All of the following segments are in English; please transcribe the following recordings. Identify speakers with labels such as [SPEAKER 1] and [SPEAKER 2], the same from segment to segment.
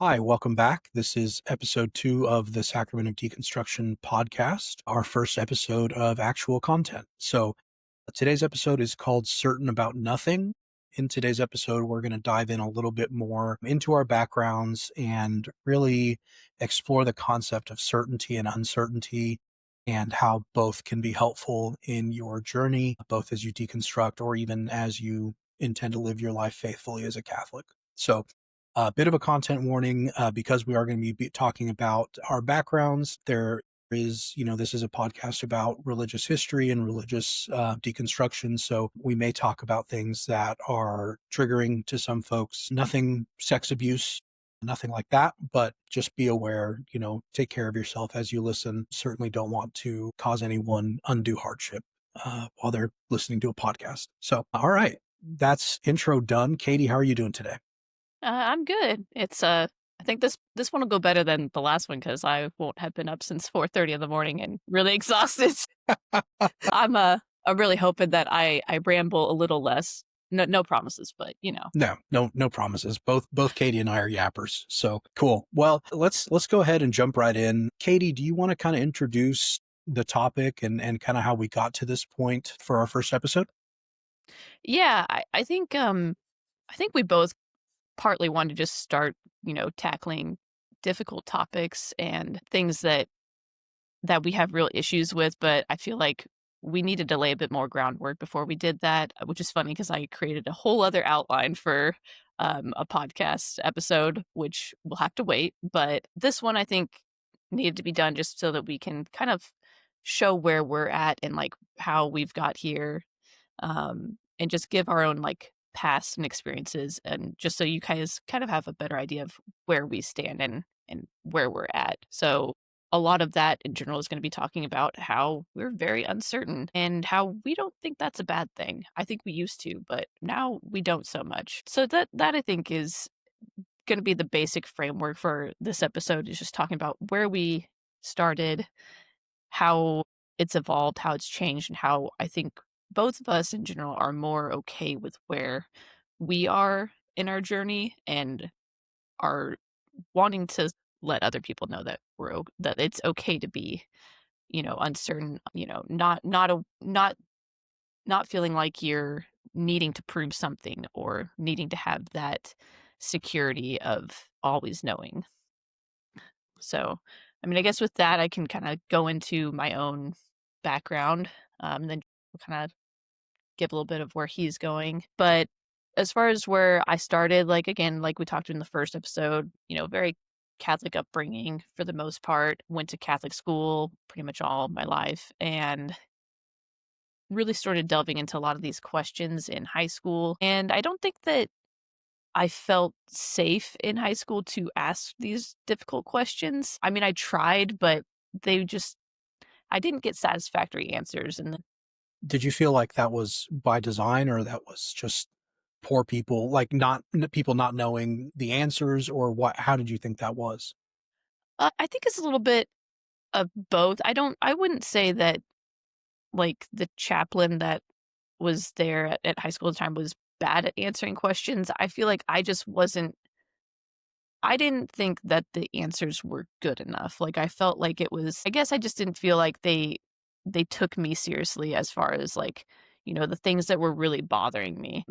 [SPEAKER 1] Hi, welcome back. This is episode 2 of the Sacrament of Deconstruction podcast, our first episode of actual content. So, today's episode is called Certain About Nothing. In today's episode, we're going to dive in a little bit more into our backgrounds and really explore the concept of certainty and uncertainty and how both can be helpful in your journey, both as you deconstruct or even as you intend to live your life faithfully as a Catholic. So, a bit of a content warning because we are going to be talking about our backgrounds. There is, this is a podcast about religious history and religious deconstruction. So we may talk about things that are triggering to some folks. Nothing sex abuse, nothing like that, but just be aware, take care of yourself as you listen. Certainly don't want to cause anyone undue hardship while they're listening to a podcast. So, all right, that's intro done. Katie, how are you doing today?
[SPEAKER 2] I'm good. I think this one will go better than the last one because I won't have been up since 4:30 in the morning and really exhausted. I'm really hoping that I ramble a little less. No promises, but
[SPEAKER 1] No promises. Both Katie and I are yappers. So cool. Well, let's go ahead and jump right in. Katie, do you want to kind of introduce the topic and kind of how we got to this point for our first episode?
[SPEAKER 2] yeah. I think we both partly want to just start tackling difficult topics and things that we have real issues with, but I feel like we needed to lay a bit more groundwork before we did that, which is funny because I created a whole other outline for a podcast episode, which will have to wait. But this one, I think, needed to be done just so that we can kind of show where we're at and like how we've got here, and just give our own like past and experiences, and just so you guys kind of have a better idea of where we stand and where we're at. So a lot of that in general is going to be talking about how we're very uncertain and how we don't think that's a bad thing. I think we used to, but now we don't so much. So that I think is going to be the basic framework for this episode, is just talking about where we started, how it's evolved, how it's changed, and how I think both of us in general are more okay with where we are in our journey and are wanting to let other people know that that it's okay to be, uncertain, not feeling like you're needing to prove something or needing to have that security of always knowing. So, I mean, I guess with that, I can kind of go into my own background, then kind of give a little bit of where he's going. But as far as where I started, like again, like we talked in the first episode, very Catholic upbringing for the most part. Went to Catholic school pretty much all my life, and really started delving into a lot of these questions in high school. And I don't think that I felt safe in high school to ask these difficult questions. I mean, I tried, but they just I didn't get satisfactory answers. And
[SPEAKER 1] Did you feel like that was by design or that was just poor people, like people not knowing the answers or what? How did you think that was?
[SPEAKER 2] I think it's a little bit of both. I wouldn't say that like the chaplain that was there at high school at the time was bad at answering questions. I feel like I didn't think that the answers were good enough. Like I felt like it was I guess I just didn't feel like they took me seriously as far as like, the things that were really bothering me.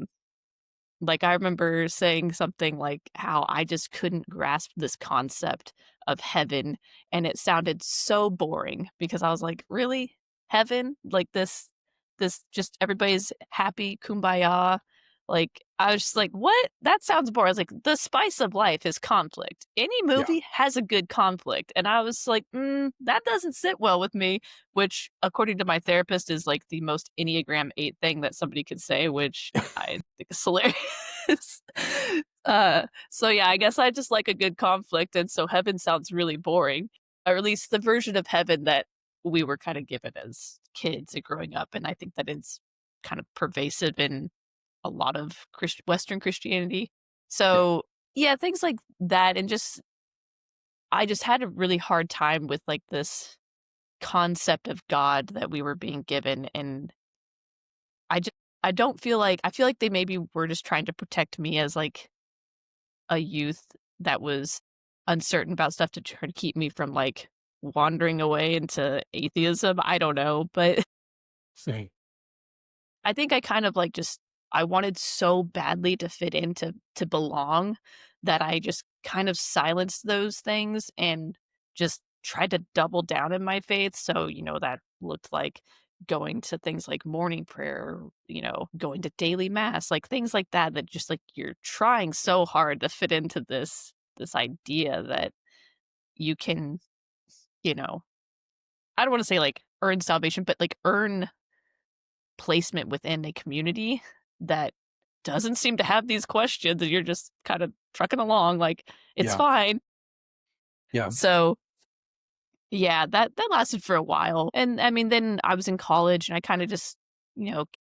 [SPEAKER 2] Like, I remember saying something like how I just couldn't grasp this concept of heaven, and it sounded so boring because I was like, "Really? Heaven? Like this just everybody's happy, kumbaya?" Like, I was just like, "What? That sounds boring." I was like, "The spice of life is conflict. Any
[SPEAKER 1] Yeah.
[SPEAKER 2] movie has a good conflict." And I was like, that doesn't sit well with me," which, according to my therapist, is, like, the most Enneagram 8 thing that somebody could say, which I think is hilarious. So yeah, I guess I just like a good conflict, and so heaven sounds really boring, or at least the version of heaven that we were kinda given as kids and growing up, and I think that is kind of pervasive in a lot of Western Christianity.
[SPEAKER 1] Yeah.
[SPEAKER 2] So, yeah, things like that, and just I just had a really hard time with, like, this concept of God that we were being given, and I just I feel like they maybe were just trying to protect me as, like, a youth that was uncertain about stuff to try to keep me from, like, wandering away into atheism. I don't know, but
[SPEAKER 1] Say,
[SPEAKER 2] I think I kind of, like, just I wanted so badly to fit in, to belong, that I just kind of silenced those things and just tried to double down in my faith. So, that looked like going to things like morning prayer, going to daily mass, like, things like that, that just, like, you're trying so hard to fit into this idea that you can, you know I don't wanna say, like, earn salvation, but, like, earn placement within a community that doesn't seem to have these questions, and you're just kind of trucking along like, "It's
[SPEAKER 1] yeah,
[SPEAKER 2] fine."
[SPEAKER 1] yeah.
[SPEAKER 2] So, yeah, that lasted for a while, and, I mean, then I was in college, and I kinda just,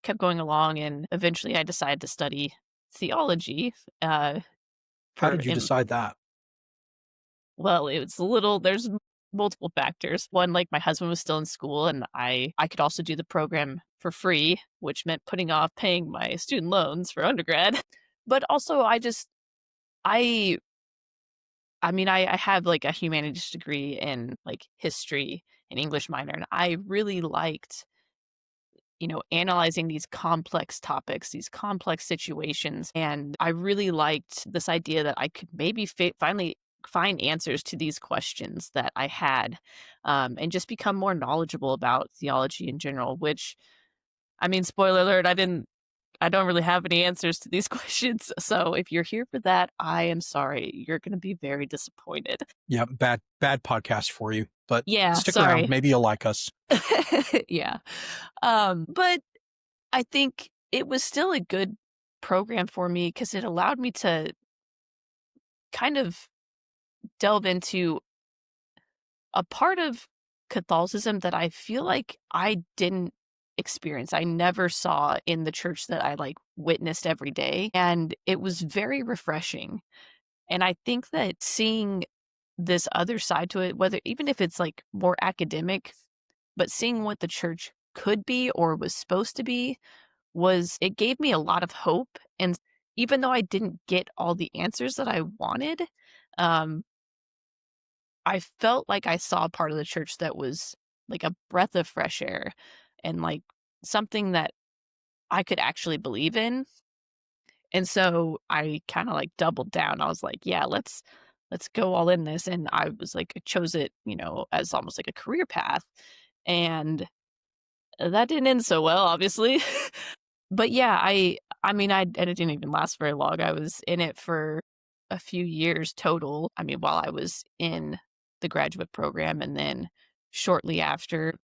[SPEAKER 2] kept going along, and eventually I decided to study theology,
[SPEAKER 1] How
[SPEAKER 2] for
[SPEAKER 1] did you decide that?
[SPEAKER 2] well, it was a little there's multiple factors. One, like, my husband was still in school, and I could also do the program for free, which meant putting off paying my student loans for undergrad. But also, I I mean, I have, like, a humanities degree in, like, history and English minor, and I really liked, analyzing these complex topics, these complex situations, and I really liked this idea that I could maybe finally find answers to these questions that I had, and just become more knowledgeable about theology in general, which, I mean, spoiler alert, I don't really have any answers to these questions, so if you're here for that, I am sorry. You're gonna be very disappointed.
[SPEAKER 1] Yeah, bad podcast for you, but
[SPEAKER 2] Yeah,
[SPEAKER 1] stick around.
[SPEAKER 2] sorry.
[SPEAKER 1] Maybe you'll like us.
[SPEAKER 2] Yeah. But I think it was still a good program for me because it allowed me to kind of delve into a part of Catholicism that I feel like I didn't experience. I never saw in the church that I, like, witnessed every day, and it was very refreshing. And I think that seeing this other side to it, whether even if it's, like, more academic, but seeing what the church could be or was supposed to be, it gave me a lot of hope, and even though I didn't get all the answers that I wanted, um, I felt like I saw a part of the church that was like a breath of fresh air and, like, something that I could actually believe in, and so I kinda, like, doubled down. I was like, "Yeah, let's go all in this," and I was like I chose it, as almost like a career path, and that didn't end so well, obviously. But yeah, I mean, and it didn't even last very long. I was in it for a few years total. I mean, while I was in the graduate program, and then shortly after,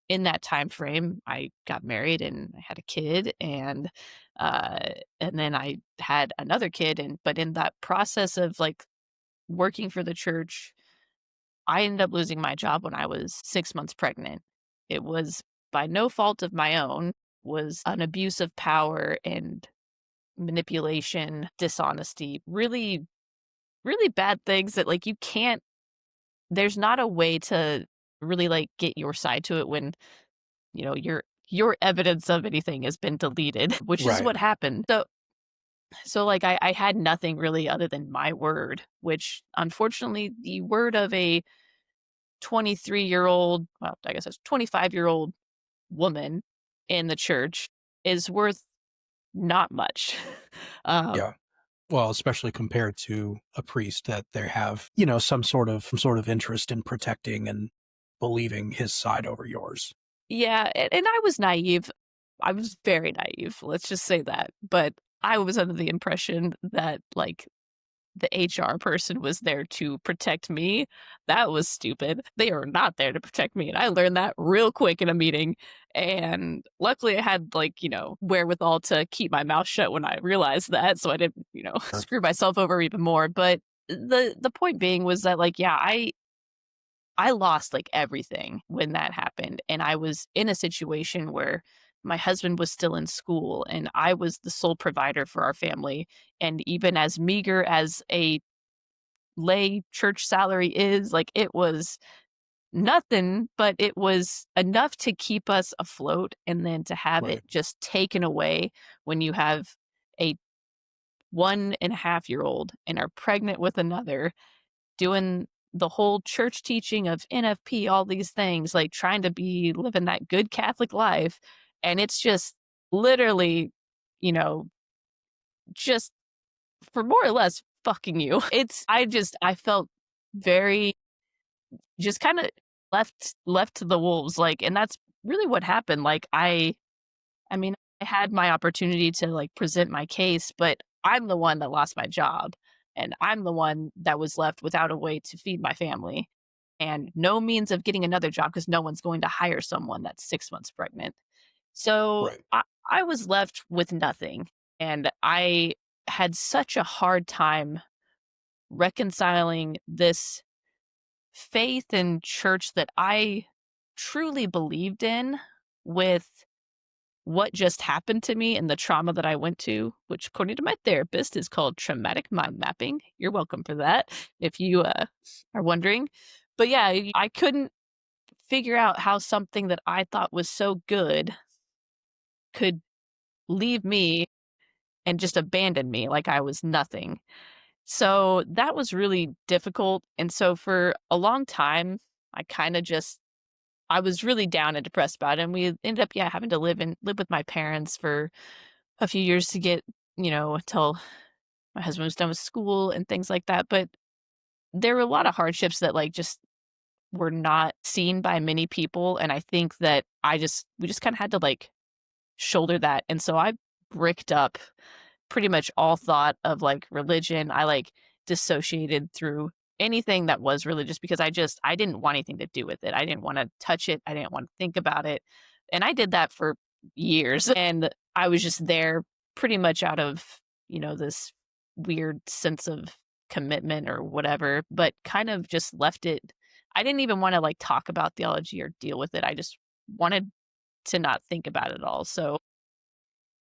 [SPEAKER 2] in that time frame, I got married and I had a kid, uh, and then I had another kid, and but in that process of, like, working for the church, I ended up losing my job when I was 6 months pregnant. It was by no fault of my own, was an abuse of power and manipulation, dishonesty, really, really bad things that, like, you can't there's not a way to really, like, get your side to it when, your evidence of anything has been deleted, which is
[SPEAKER 1] Right.
[SPEAKER 2] what happened. So, like, I had nothing really other than my word, which unfortunately, the word of a 23-year-old, well, I guess it's 25-year-old woman in the church is worth not much. Um,
[SPEAKER 1] Yeah. Well, especially compared to a priest that they have, some sort of interest in protecting and believing his side over yours.
[SPEAKER 2] yeah, and I was naive. I was very naive, let's just say that, but I was under the impression that, like, the HR person was there to protect me. That was stupid. They are not there to protect me, and I learned that real quick in a meeting, and luckily I had, like, wherewithal to keep my mouth shut when I realized that, so I didn't,
[SPEAKER 1] Sure.
[SPEAKER 2] screw myself over even more, but the point being was that, like, yeah, I lost, like, everything when that happened, and I was in a situation where my husband was still in school, and I was the sole provider for our family, and even as meager as a lay church salary is, like, it was nothing, but it was enough to keep us afloat, and then to have it
[SPEAKER 1] Right.
[SPEAKER 2] just taken away when you have a 1.5-year-old and are pregnant with another, doing the whole church teaching of NFP, all these things, like trying to be living that good Catholic life. And it's just literally, you know, just for more or less fucking you. I felt very just kind of left to the wolves. Like, and that's really what happened. Like, I mean, I had my opportunity to, like, present my case, but I'm the one that lost my job, and I'm the one that was left without a way to feed my family, and no means of getting another job because no one's going to hire someone that's 6 months pregnant. So,
[SPEAKER 1] Right.
[SPEAKER 2] I was left with nothing, and I had such a hard time reconciling this faith and church that I truly believed in with what just happened to me and the trauma that I went to, which according to my therapist is called traumatic mind mapping. You're welcome for that if you are wondering. But yeah, I couldn't figure out how something that I thought was so good could leave me and just abandon me like I was nothing. So that was really difficult. And so for a long time, I kind of just I was really down and depressed about it. And we ended up, yeah, having to live with my parents for a few years to get, until my husband was done with school and things like that. But there were a lot of hardships that like just were not seen by many people. And I think that we just kind of had to like shoulder that. And so I bricked up pretty much all thought of like religion. I like dissociated through anything that was religious because I didn't want anything to do with it. I didn't want to touch it. I didn't want to think about it. And I did that for years. And I was just there pretty much out of, this weird sense of commitment or whatever, but kind of just left it. I didn't even want to like talk about theology or deal with it. I just wanted to not think about it all. So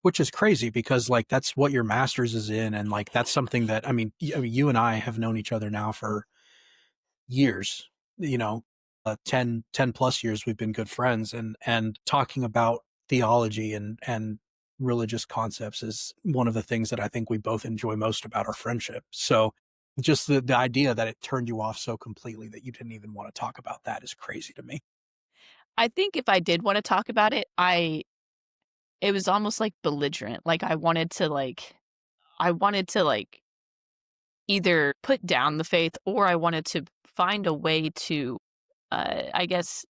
[SPEAKER 1] Which is crazy because like that's what your master's is in, and like that's something that I mean you and I have known each other now for years, 10 plus years we've been good friends, and talking about theology and religious concepts is one of the things that I think we both enjoy most about our friendship. So just the idea that it turned you off so completely that you didn't even want to talk about that is crazy to me.
[SPEAKER 2] I think if I did want to talk about it, it was almost like belligerent. Like I wanted to like either put down the faith or I wanted to find a way to I guess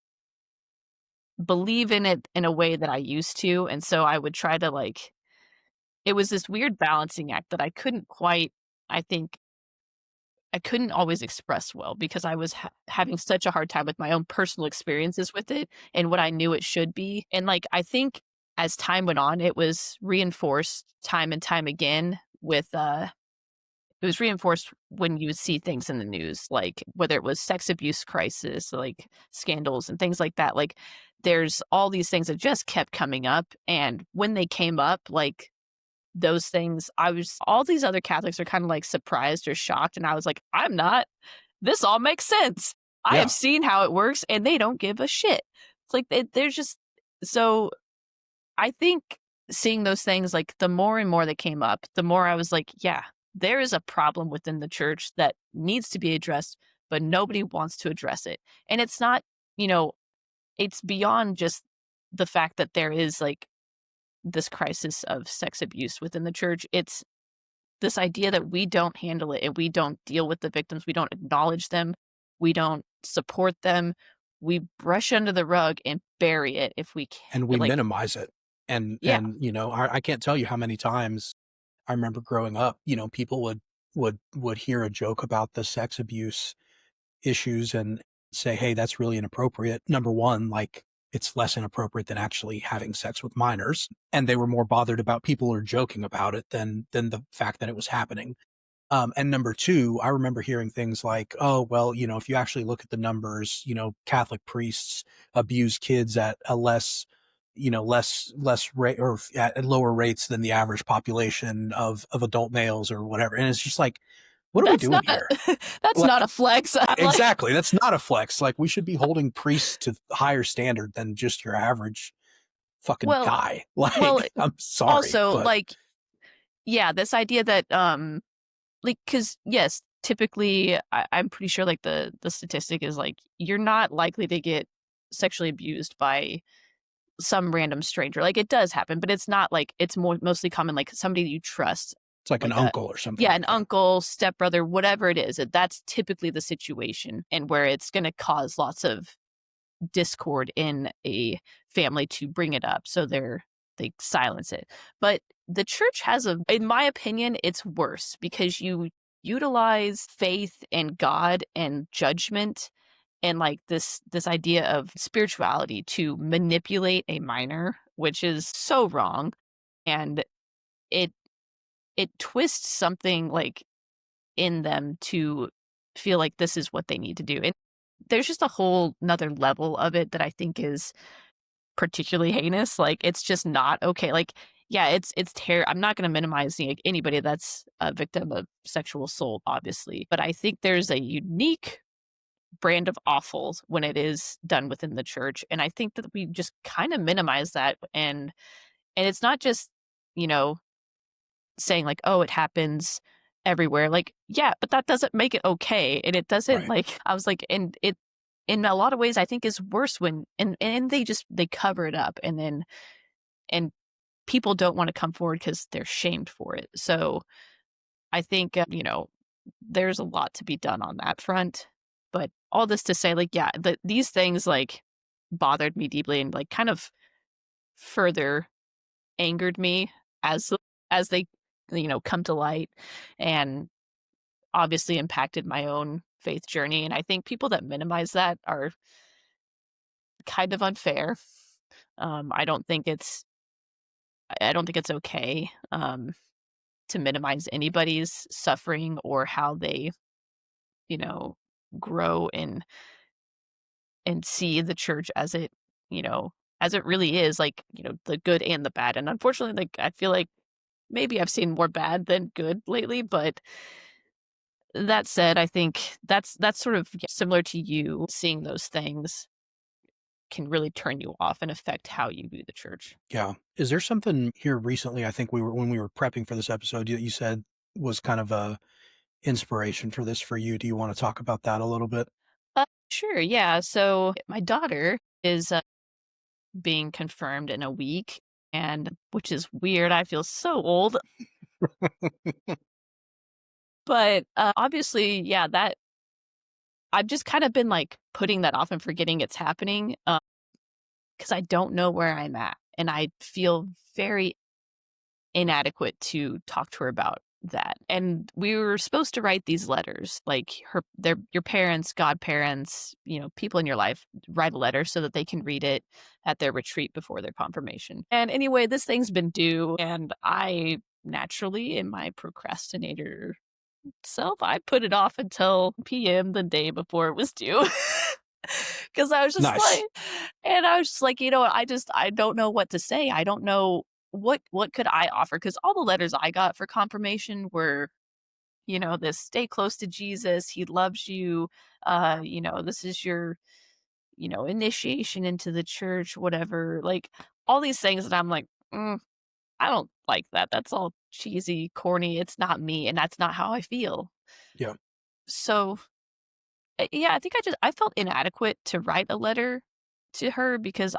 [SPEAKER 2] believe in it in a way that I used to. And so I would try to like it was this weird balancing act that I couldn't quite I think I couldn't always express well because I was having such a hard time with my own personal experiences with it and what I knew it should be. And like I think as time went on, it was reinforced time and time again with it was reinforced when you would see things in the news, like whether it was sex abuse crisis, like scandals and things like that. Like there's all these things that just kept coming up. And when they came up, like those things, all these other Catholics are kind of like surprised or shocked. And I was like, I'm not. This all makes sense. I have
[SPEAKER 1] Yeah.
[SPEAKER 2] seen how it works and they don't give a shit. It's like they're just so I think seeing those things, like the more and more that came up, the more I was like, yeah, there is a problem within the church that needs to be addressed, but nobody wants to address it. And it's not, you know, it's beyond just the fact that there is like this crisis of sex abuse within the church. It's this idea that we don't handle it and we don't deal with the victims. We don't acknowledge them. We don't support them. We brush under the rug and bury it if we can.
[SPEAKER 1] And we
[SPEAKER 2] Like,
[SPEAKER 1] minimize it.
[SPEAKER 2] yeah,
[SPEAKER 1] I can't tell you how many times I remember growing up, people would hear a joke about the sex abuse issues and say, "Hey, that's really inappropriate." Number one, like it's less inappropriate than actually having sex with minors, and they were more bothered about people who are joking about it than the fact that it was happening. And number two, I remember hearing things like, "Oh, well, if you actually look at the numbers, Catholic priests abuse kids at a less rate or at lower rates than the average population of adult males or whatever." And it's just like, what are we
[SPEAKER 2] that's
[SPEAKER 1] doing
[SPEAKER 2] not
[SPEAKER 1] here?
[SPEAKER 2] that's
[SPEAKER 1] Like,
[SPEAKER 2] not a flex. I'm like,
[SPEAKER 1] exactly. That's not a flex. Like we should be holding priests to higher standard than just your average fucking
[SPEAKER 2] well,
[SPEAKER 1] guy.
[SPEAKER 2] well,
[SPEAKER 1] Like, I'm sorry,
[SPEAKER 2] also
[SPEAKER 1] but
[SPEAKER 2] like, yeah, this idea that like, because yes, typically, I'm pretty sure, like, the statistic is, like, you're not likely to get sexually abused by some random stranger. Like, it does happen, but it's not like it's mostly common, like, somebody you trust,
[SPEAKER 1] It's like an
[SPEAKER 2] like a
[SPEAKER 1] uncle or something
[SPEAKER 2] yeah,
[SPEAKER 1] like
[SPEAKER 2] an
[SPEAKER 1] that.
[SPEAKER 2] uncle, stepbrother, whatever it is, that's typically the situation and where it's gonna cause lots of discord in a family to bring it up, so they silence it. But the church has a in my opinion, it's worse because you utilize faith and God and judgment and, like, this idea of spirituality to manipulate a minor, which is so wrong, and it it twists something, like, in them to feel like this is what they need to do, and there's just a whole 'nother level of it that I think is particularly heinous, like, it's just not okay, like, yeah, I'm not gonna minimize, like, anybody that's a victim of sexual assault, obviously, but I think there's a unique brand of awful when it is done within the church, and I think that we just kinda minimize that, and it's not just, you know, saying like, "Oh, it happens everywhere," like, yeah, but that doesn't make it okay, and it doesn't,
[SPEAKER 1] Right.
[SPEAKER 2] like I was like and it in a lot of ways, I think is worse when and they cover it up, and people don't wanna come forward because 'cause they're shamed for it, so I think, there's a lot to be done on that front, but all this to say, like, yeah, these things, like, bothered me deeply and, like, kind of further angered me as as they, come to light and obviously impacted my own faith journey, and I think people that minimize that are kind of unfair. I don't think I don't think it's okay, to minimize anybody's suffering or how they, you know, grow and see the church as it, you know, as it really is, like, the good and the bad. And unfortunately, like, I feel like maybe I've seen more bad than good lately, but that said, I think that's sort of similar to you seeing those things can really turn you off and affect how you view the church.
[SPEAKER 1] Yeah. Is there something here recently, I think when we were prepping for this episode, you said was kind of a inspiration for this for you? Do you wanna talk about that a little bit?
[SPEAKER 2] Sure, yeah. So my daughter is being confirmed in a week, and which is weird. I feel so old, but obviously, yeah, that I've just kind of been like putting that off and forgetting it's happening because I don't know where I'm at, and I feel very inadequate to talk to her about that. And we were supposed to write these letters, like your parents, godparents, people in your life write a letter so that they can read it at their retreat before their confirmation. And anyway, this thing's been due, and I naturally, in my procrastinator self, I put it off until PM the day before it was due. Cause I was just
[SPEAKER 1] Nice.
[SPEAKER 2] like and I was just like, what, I don't know what to say. I don't know what could I offer? Cause all the letters I got for confirmation were, this stay close to Jesus, he loves you, this is your, initiation into the church, whatever. Like all these things that I'm like, I don't like that. That's all cheesy, corny. It's not me, and that's not how I feel.
[SPEAKER 1] Yeah.
[SPEAKER 2] So yeah, I think I felt inadequate to write a letter to her because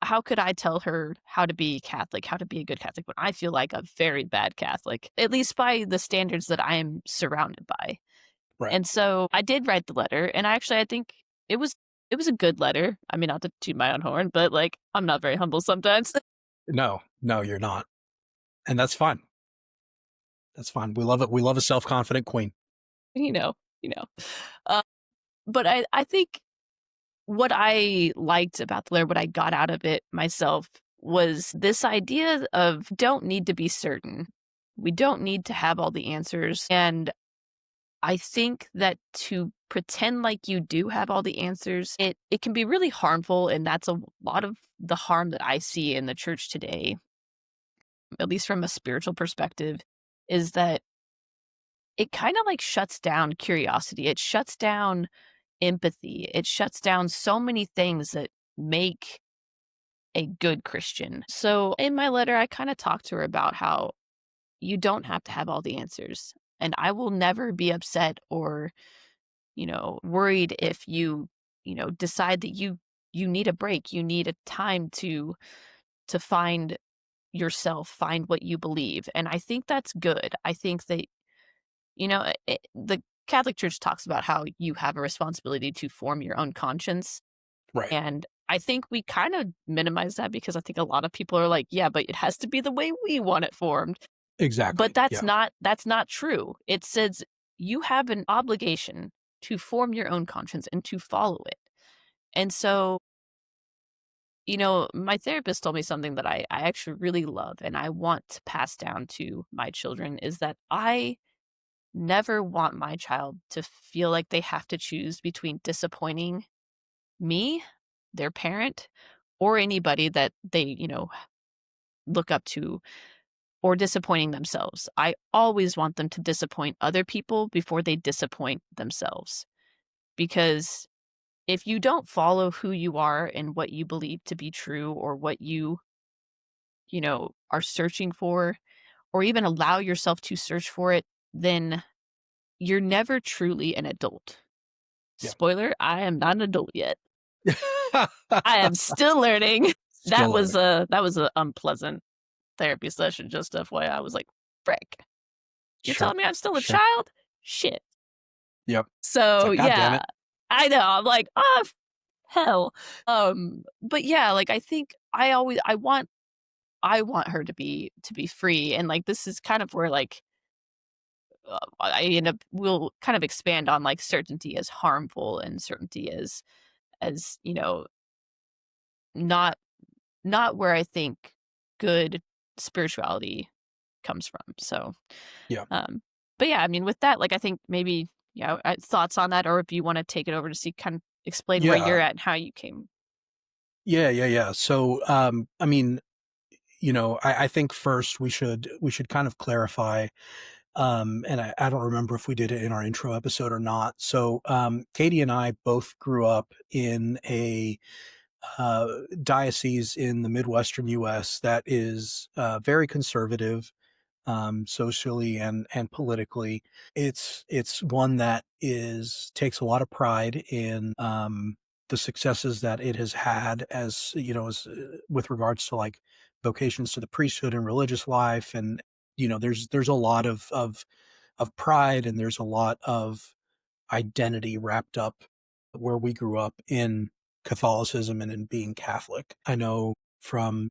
[SPEAKER 2] how could I tell her how to be Catholic, how to be a good Catholic when I feel like a very bad Catholic, at least by the standards that I am surrounded by.
[SPEAKER 1] Right.
[SPEAKER 2] And so I did write the letter, and I think it was it was a good letter. I mean, not to toot my own horn, but like I'm not very humble sometimes.
[SPEAKER 1] No, no, you're not. And that's fine. That's fine. We love it. We love a self-confident queen.
[SPEAKER 2] you know, you know. Uh, but I think what I liked about the letter, what I got out of it myself, was this idea of don't need to be certain. We don't need to have all the answers. And I think that to pretend like you do have all the answers, it can be really harmful. And that's a lot of the harm that I see in the church today, at least from a spiritual perspective, is that it kind of like shuts down curiosity. It shuts down empathy. It shuts down so many things that make a good Christian. So in my letter, I kind of talked to her about how you don't have to have all the answers. and I will never be upset or, worried if you, decide that you need a break, you need a time to find yourself, find what you believe, and I think that's good. I think that, the Catholic Church talks about how you have a responsibility to form your own conscience,
[SPEAKER 1] Right.
[SPEAKER 2] and I think we kind of minimize that because I think a lot of people are like, "Yeah, but it has to be the way we want it formed." But
[SPEAKER 1] Exactly.
[SPEAKER 2] that's
[SPEAKER 1] Yeah.
[SPEAKER 2] not true. It says you have an obligation to form your own conscience and to follow it. And so, my therapist told me something that I actually really love and I want to pass down to my children is that I never want my child to feel like they have to choose between disappointing me, their parent, or anybody that they, look up to or disappointing themselves. I always want them to disappoint other people before they disappoint themselves. Because if you don't follow who you are and what you believe to be true or what you are searching for, or even allow yourself to search for it, then you're never truly an adult.
[SPEAKER 1] Yeah.
[SPEAKER 2] Spoiler, I am not an adult yet. I am still learning. That
[SPEAKER 1] Still
[SPEAKER 2] was
[SPEAKER 1] learning.
[SPEAKER 2] a unpleasant therapy session, just FYI. I was like, "Frick. You're
[SPEAKER 1] Sure.
[SPEAKER 2] telling me I'm still a
[SPEAKER 1] Sure.
[SPEAKER 2] child? Shit."
[SPEAKER 1] Yep. It's
[SPEAKER 2] So,
[SPEAKER 1] like, God damn
[SPEAKER 2] yeah,
[SPEAKER 1] it.
[SPEAKER 2] I know, I'm like, "Oh, hell." But yeah, like, I think I want her to be free, and, like, this is kind of where, like, I end up we'll kind of expand on, like, certainty as harmful and certainty as, not not where I think good spirituality comes from, so,
[SPEAKER 1] Yeah.
[SPEAKER 2] um but yeah, I mean, with that, like, I think maybe, thoughts on that, or if you wanna take it over to see kind of explain where
[SPEAKER 1] Yeah.
[SPEAKER 2] you're at and how you came.
[SPEAKER 1] Yeah. Yeah. Yeah. So, I mean, I think first we should kind of clarify, and I don't remember if we did it in our intro episode or not. So, Katie and I both grew up in a diocese in the Midwestern U.S. that is very conservative, socially and politically. It's one that is takes a lot of pride in the successes that it has had, as as with regards to like vocations to the priesthood and religious life, and there's a lot of pride, and there's a lot of identity wrapped up where we grew up in Catholicism and in being Catholic. I know from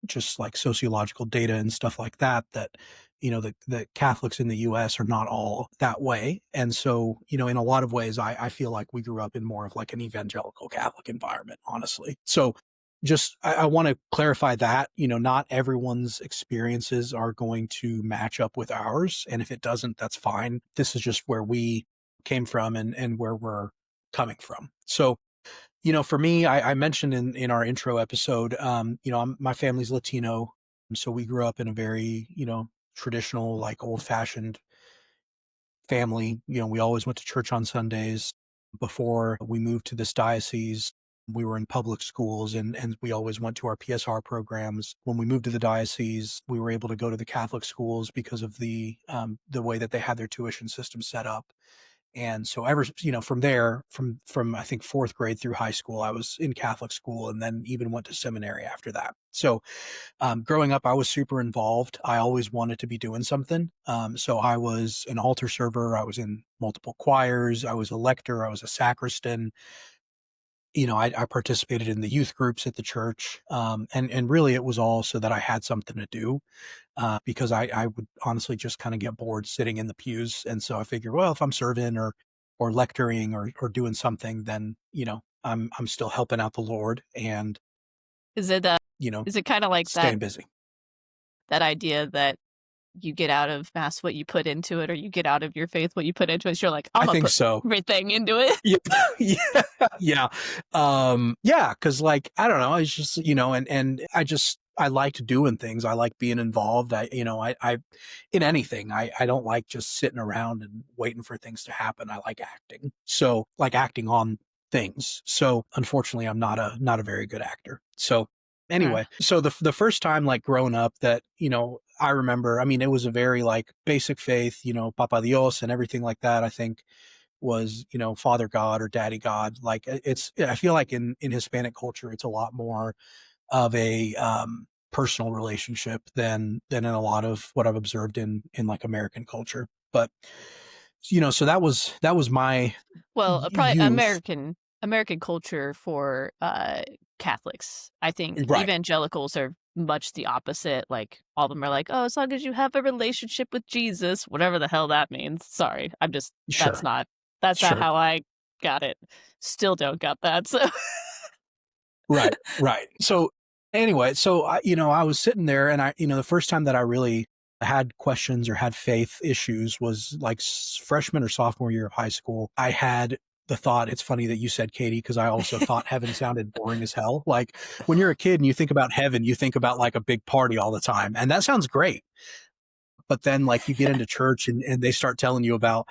[SPEAKER 1] just like sociological data and stuff like that, that the Catholics in the US are not all that way. And so, in a lot of ways, I feel like we grew up in more of like an evangelical Catholic environment, honestly. So just I want to clarify that, not everyone's experiences are going to match up with ours. And if it doesn't, that's fine. This is just where we came from and where we're coming from. So for me, I mentioned in our intro episode, my family's Latino, so we grew up in a very, traditional, like old fashioned family. We always went to church on Sundays. Before we moved to this diocese, we were in public schools, and we always went to our PSR programs. When we moved to the diocese, we were able to go to the Catholic schools because of the way that they had their tuition system set up. And so from there, from I think fourth grade through high school, I was in Catholic school, and then even went to seminary after that. So growing up, I was super involved. I always wanted to be doing something. So I was an altar server. I was in multiple choirs. I was a lector. I was a sacristan. I participated in the youth groups at the church. And really, it was all so that I had something to do, because I would honestly just kind of get bored sitting in the pews. And so I figured, well, if I'm serving or lecturing or doing something, then I'm still helping out the Lord and
[SPEAKER 2] Is it,
[SPEAKER 1] you know
[SPEAKER 2] is it kinda like that
[SPEAKER 1] staying busy.
[SPEAKER 2] that idea that you get out of mass what you put into it, or you get out of your faith what you put into it? So you're like,
[SPEAKER 1] I
[SPEAKER 2] "Imma
[SPEAKER 1] think
[SPEAKER 2] put
[SPEAKER 1] so.
[SPEAKER 2] everything into it."
[SPEAKER 1] Yeah, yeah, yeah, yeah. Because like I don't know, it's just and I liked doing things. I like being involved. I in anything. I don't like just sitting around and waiting for things to happen. I like acting. So like acting on things. So unfortunately, I'm not a very good actor. So
[SPEAKER 2] Uh,
[SPEAKER 1] Anyway, so the first time like growing up that, I remember, I mean, it was a very like basic faith, Papa Dios and everything like that, I think was, Father God or Daddy God. Like I feel like in Hispanic culture, it's a lot more of a personal relationship than in a lot of what I've observed in like American culture. But so that was my
[SPEAKER 2] well, probably
[SPEAKER 1] youth.
[SPEAKER 2] American culture for Catholics. I think
[SPEAKER 1] Right.
[SPEAKER 2] evangelicals are much the opposite. Like all of them are like, oh, as long as you have a relationship with Jesus, whatever the hell that means. Sorry, I'm just
[SPEAKER 1] Sure.
[SPEAKER 2] that's not
[SPEAKER 1] Sure.
[SPEAKER 2] how I got it. Still don't got that. So
[SPEAKER 1] Right, right. So anyway, so I was sitting there, and the first time that I really had questions or had faith issues was like freshman or sophomore year of high school. I had the thought. It's funny that you said Katie, because I also thought heaven sounded boring as hell. Like when you're a kid and you think about heaven, you think about like a big party all the time, and that sounds great. But then like you get into church and they start telling you about,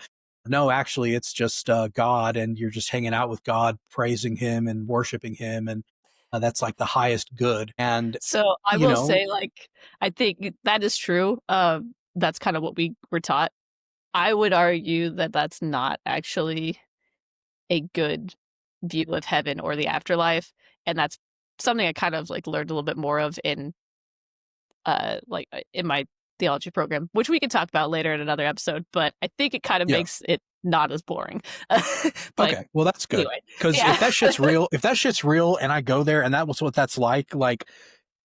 [SPEAKER 1] no, actually it's just God, and you're just hanging out with God, praising him and worshiping him. And that's like the highest good. And,
[SPEAKER 2] so I
[SPEAKER 1] you
[SPEAKER 2] will
[SPEAKER 1] know,
[SPEAKER 2] say, like, I think that is true. That's kind of what we were taught. I would argue that that's not actually a good view of heaven or the afterlife, and that's something I kind of, like, learned a little bit more of in my theology program, which we can talk about later in another episode, but I think it kind of
[SPEAKER 1] yeah.
[SPEAKER 2] makes it not as boring. Like,
[SPEAKER 1] Okay. Well, that's good.
[SPEAKER 2] anyway,
[SPEAKER 1] Cause
[SPEAKER 2] yeah.
[SPEAKER 1] if that shit's real and I go there and that was what that's like,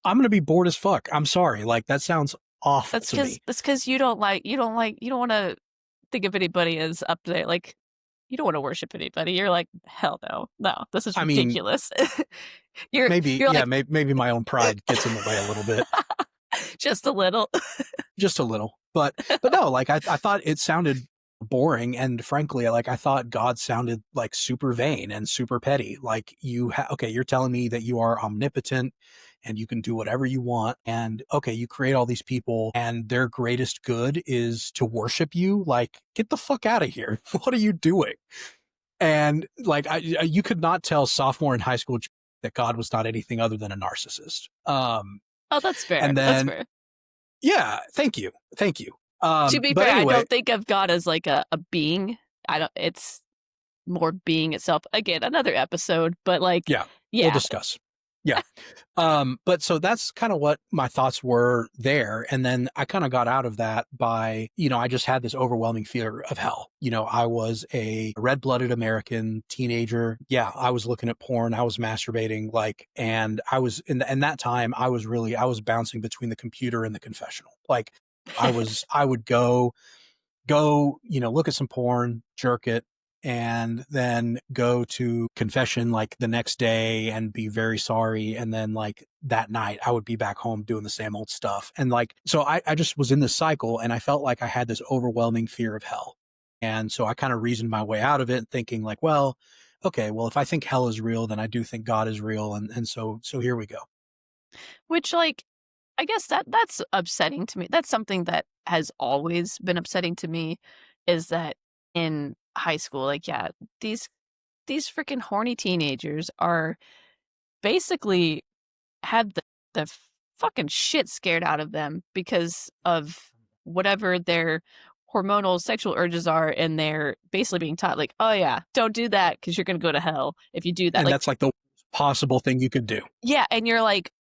[SPEAKER 1] I'm going to be bored as fuck. I'm sorry. Like that sounds awful to me.
[SPEAKER 2] That's because you don't wanna think of anybody as up there, like, you don't wanna worship anybody, you're like, "Hell no. No, this is
[SPEAKER 1] I mean,
[SPEAKER 2] ridiculous."
[SPEAKER 1] maybe,
[SPEAKER 2] You're
[SPEAKER 1] yeah,
[SPEAKER 2] like,
[SPEAKER 1] maybe my own pride gets in the way a little bit.
[SPEAKER 2] "Just a little."
[SPEAKER 1] Just a little. But no, like I thought it sounded boring, and frankly, like I thought God sounded like super vain and super petty. Like okay, you're telling me that you are omnipotent and you can do whatever you want, and okay, you create all these people and their greatest good is to worship you. Like get the fuck out of here. What are you doing? And like you could not tell sophomore in high school that God was not anything other than a narcissist.
[SPEAKER 2] Oh, that's fair,
[SPEAKER 1] And
[SPEAKER 2] that's
[SPEAKER 1] then
[SPEAKER 2] fair.
[SPEAKER 1] yeah, thank you. Thank you.
[SPEAKER 2] To be
[SPEAKER 1] But
[SPEAKER 2] fair, I
[SPEAKER 1] anyway,
[SPEAKER 2] don't think of God as, like, a being. I don't it's more being itself. Again, another episode, but, like,
[SPEAKER 1] yeah, we'll
[SPEAKER 2] yeah.
[SPEAKER 1] discuss. Yeah. But so that's kind of what my thoughts were there. And then I kind of got out of that by, I just had this overwhelming fear of hell. I was a red blooded American teenager. Yeah. I was looking at porn. I was masturbating, like, and I was in that time, I was bouncing between the computer and the confessional. Like I would go, look at some porn, jerk it, and then go to confession like the next day and be very sorry. And then like that night I would be back home doing the same old stuff. And like, so I just was in this cycle and I felt like I had this overwhelming fear of hell. And so I kind of reasoned my way out of it thinking like, well, okay, well, if I think hell is real, then I do think God is real. And so here we go.
[SPEAKER 2] Which, like, I guess that's upsetting to me. That's something that has always been upsetting to me, is that in high school, like, yeah, these freaking horny teenagers are basically had the fucking shit scared out of them because of whatever their hormonal sexual urges are, and they're basically being taught, like, "Oh, yeah, don't do that because 'cause you're gonna go to hell if you do that."
[SPEAKER 1] And
[SPEAKER 2] Like,
[SPEAKER 1] that's like the worst possible thing you could do.
[SPEAKER 2] yeah, and you're like,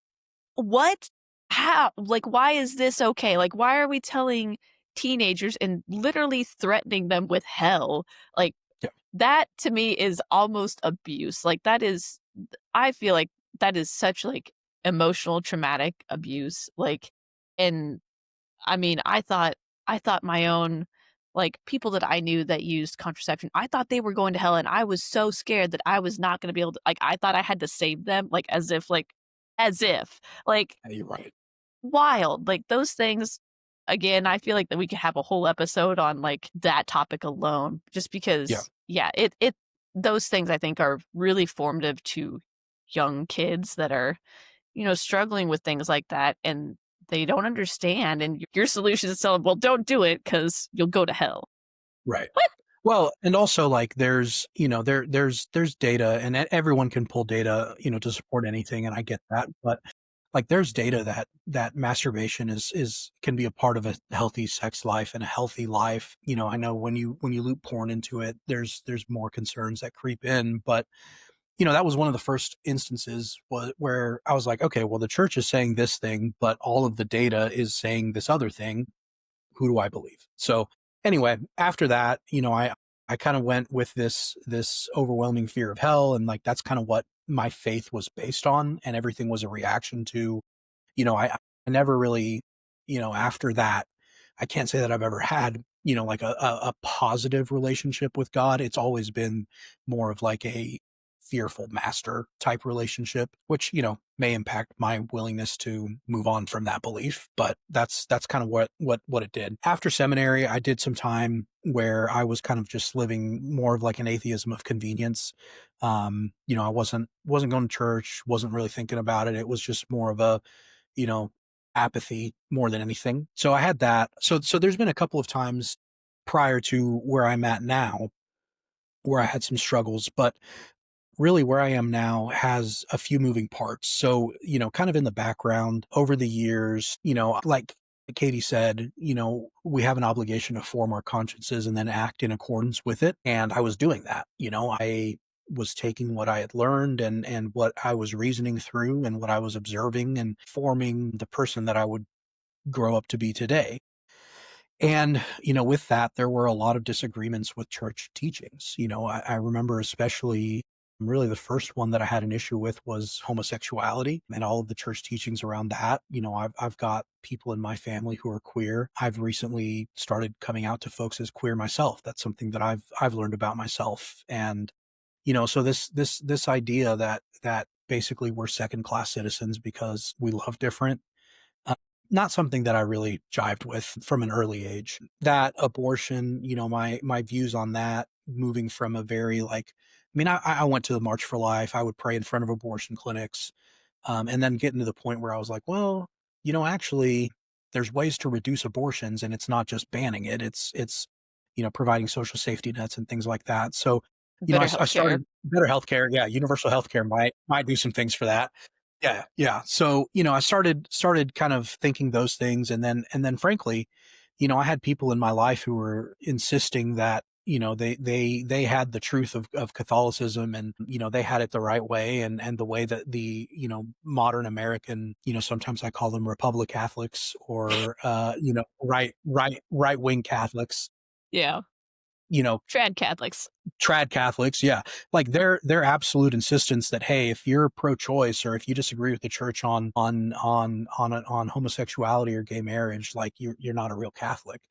[SPEAKER 2] "What? How? Like, why is this okay? Like, why are we telling teenagers and literally threatening them with hell?" Like,
[SPEAKER 1] Yeah.
[SPEAKER 2] that to me is almost abuse. Like, that is I feel like that is such, like, emotional traumatic abuse, like, and I mean, I thought my own, like, people that I knew that used contraception, I thought they were going to hell, and I was so scared that I was not gonna be able to, like, I thought I had to save them, like, as if, like,
[SPEAKER 1] Yeah, you're right.
[SPEAKER 2] wild, like, those things, again, I feel like that we could have a whole episode on, like, that topic alone, just
[SPEAKER 1] Yeah.
[SPEAKER 2] because, yeah, it those things I think are really formative to young kids that are, struggling with things like that, and they don't understand, and your solution is to tell them, "Well, don't do it because 'cause you'll go to hell."
[SPEAKER 1] Right.
[SPEAKER 2] What?
[SPEAKER 1] Well, and also like there's data and everyone can pull data, to support anything. And I get that. But like there's data that masturbation is can be a part of a healthy sex life and a healthy life. I know when you loop porn into it, there's more concerns that creep in, but that was one of the first instances where I was like, okay, well, the church is saying this thing, but all of the data is saying this other thing. Who do I believe? So anyway, after that, I kind of went with this overwhelming fear of hell, and like that's kind of what my faith was based on, and everything was a reaction to. I never really, after that, I can't say that I've ever had, like a positive relationship with God. It's always been more of like a fearful master type relationship, which, may impact my willingness to move on from that belief. But that's kind of what it did. After seminary, I did some time where I was kind of just living more of like an atheism of convenience. I wasn't going to church, wasn't really thinking about it. It was just more of a, you know, apathy more than anything. So I had that. So there's been a couple of times prior to where I'm at now where I had some struggles, but really where I am now has a few moving parts. So, kind of in the background over the years, like Katie said, we have an obligation to form our consciences and then act in accordance with it. And I was doing that. I was taking what I had learned and what I was reasoning through and what I was observing and forming the person that I would grow up to be today. And, with that, there were a lot of disagreements with church teachings. I remember especially really the first one that I had an issue with was homosexuality and all of the church teachings around that. I've got people in my family who are queer. I've recently started coming out to folks as queer myself. That's something that I've learned about myself. And, so this idea that basically we're second class citizens because we love different, uh, not something that I really jived with from an early age. That abortion, my views on that, moving from a very like, I mean, I went to the March for Life. I would pray in front of abortion clinics, and then getting to the point where I was like, well, actually, there's ways to reduce abortions, and it's not just banning it. It's providing social safety nets and things like that. So,
[SPEAKER 2] Better
[SPEAKER 1] I
[SPEAKER 2] healthcare.
[SPEAKER 1] started better healthcare. Yeah, universal healthcare might do some things for that. Yeah, yeah. So, I started kind of thinking those things, and then frankly, I had people in my life who were insisting that, they had the truth of Catholicism, and, they had it the right way, and the way that the, modern American, sometimes I call them Republic Catholics or right wing Catholics,
[SPEAKER 2] Yeah.
[SPEAKER 1] you know,
[SPEAKER 2] Trad Catholics.
[SPEAKER 1] trad Catholics, yeah, like their absolute insistence that, hey, if you're pro-choice or if you disagree with the church on homosexuality or gay marriage, like you're not a real Catholic.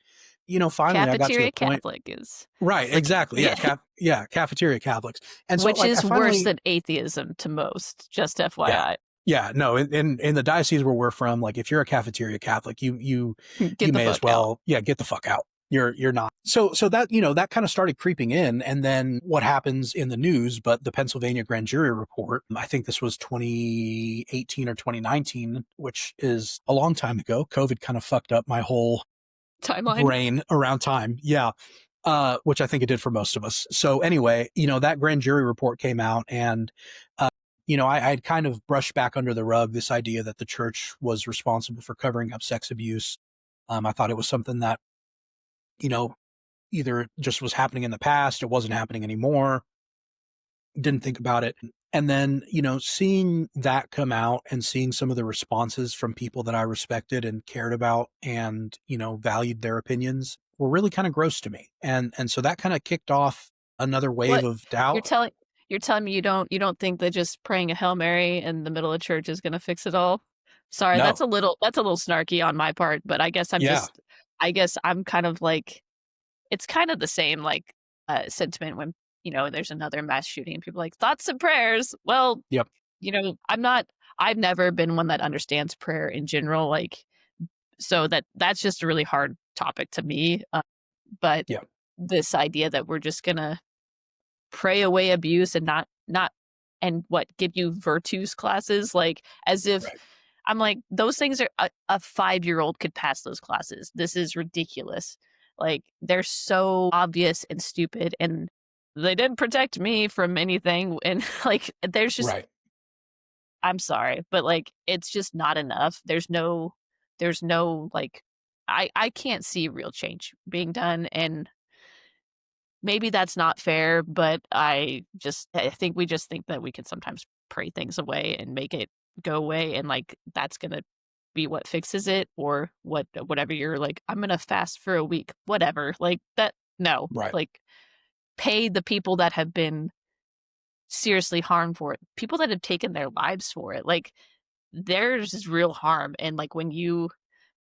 [SPEAKER 1] Finally, I got to the
[SPEAKER 2] Cafeteria
[SPEAKER 1] point.
[SPEAKER 2] Catholic is
[SPEAKER 1] Right,
[SPEAKER 2] it's like
[SPEAKER 1] exactly, yeah,
[SPEAKER 2] yeah,
[SPEAKER 1] cafeteria Catholics, and so
[SPEAKER 2] which
[SPEAKER 1] like I
[SPEAKER 2] is worse
[SPEAKER 1] finally.
[SPEAKER 2] than atheism to most, just
[SPEAKER 1] Yeah.
[SPEAKER 2] FYI.
[SPEAKER 1] Yeah, no, in the diocese where we're from, like, if you're a cafeteria Catholic, you
[SPEAKER 2] Get the
[SPEAKER 1] may as
[SPEAKER 2] fuck out.
[SPEAKER 1] well, yeah, get the fuck out. You're not. So that, that kinda started creeping in, and then what happens in the news, but the Pennsylvania grand jury report, I think this was 2018 or 2019, which is a long time ago. COVID kind of fucked up my whole
[SPEAKER 2] Timeline.
[SPEAKER 1] brain around time. Yeah. Which I think it did for most of us. So anyway, that grand jury report came out, and uh, I'd kind of brushed back under the rug this idea that the church was responsible for covering up sex abuse. I thought it was something that, you know, either just was happening in the past, it wasn't happening anymore, didn't think about it. And then, seeing that come out and seeing some of the responses from people that I respected and cared about and, valued their opinions were really kind of gross to me. And so that kind of kicked off another wave
[SPEAKER 2] What
[SPEAKER 1] of
[SPEAKER 2] you're
[SPEAKER 1] doubt.
[SPEAKER 2] telling you're telling me you don't think that just praying a Hail Mary in the middle of church is gonna fix it all? Sorry,
[SPEAKER 1] No.
[SPEAKER 2] that's a little snarky on my part, but
[SPEAKER 1] Yeah.
[SPEAKER 2] I guess I'm kind of like it's kind of the same, like, sentiment when, there's another mass shooting and people are like, "Thoughts and prayers." Well,
[SPEAKER 1] Yep.
[SPEAKER 2] I've never been one that understands prayer in general, like, so that's just a really hard topic to me, but
[SPEAKER 1] Yeah.
[SPEAKER 2] this idea that we're just gonna pray away abuse and not and what, give you virtues classes, like, as if
[SPEAKER 1] Right.
[SPEAKER 2] I'm like, those things are a 5-year-old could pass those classes. This is ridiculous. Like, they're so obvious and stupid, and they didn't protect me from anything, and, like, there's just
[SPEAKER 1] Right.
[SPEAKER 2] I'm sorry, but, like, it's just not enough. There's no, like I can't see real change being done, and maybe that's not fair, but I think we just think that we can sometimes pray things away and make it go away, and, like, that's gonna be what fixes it or whatever you're like, "I'm gonna fast for a week." Whatever, like, that no,
[SPEAKER 1] Right.
[SPEAKER 2] like, pay the people that have been seriously harmed for it, people that have taken their lives for it, like, there's is real harm, and, like, when you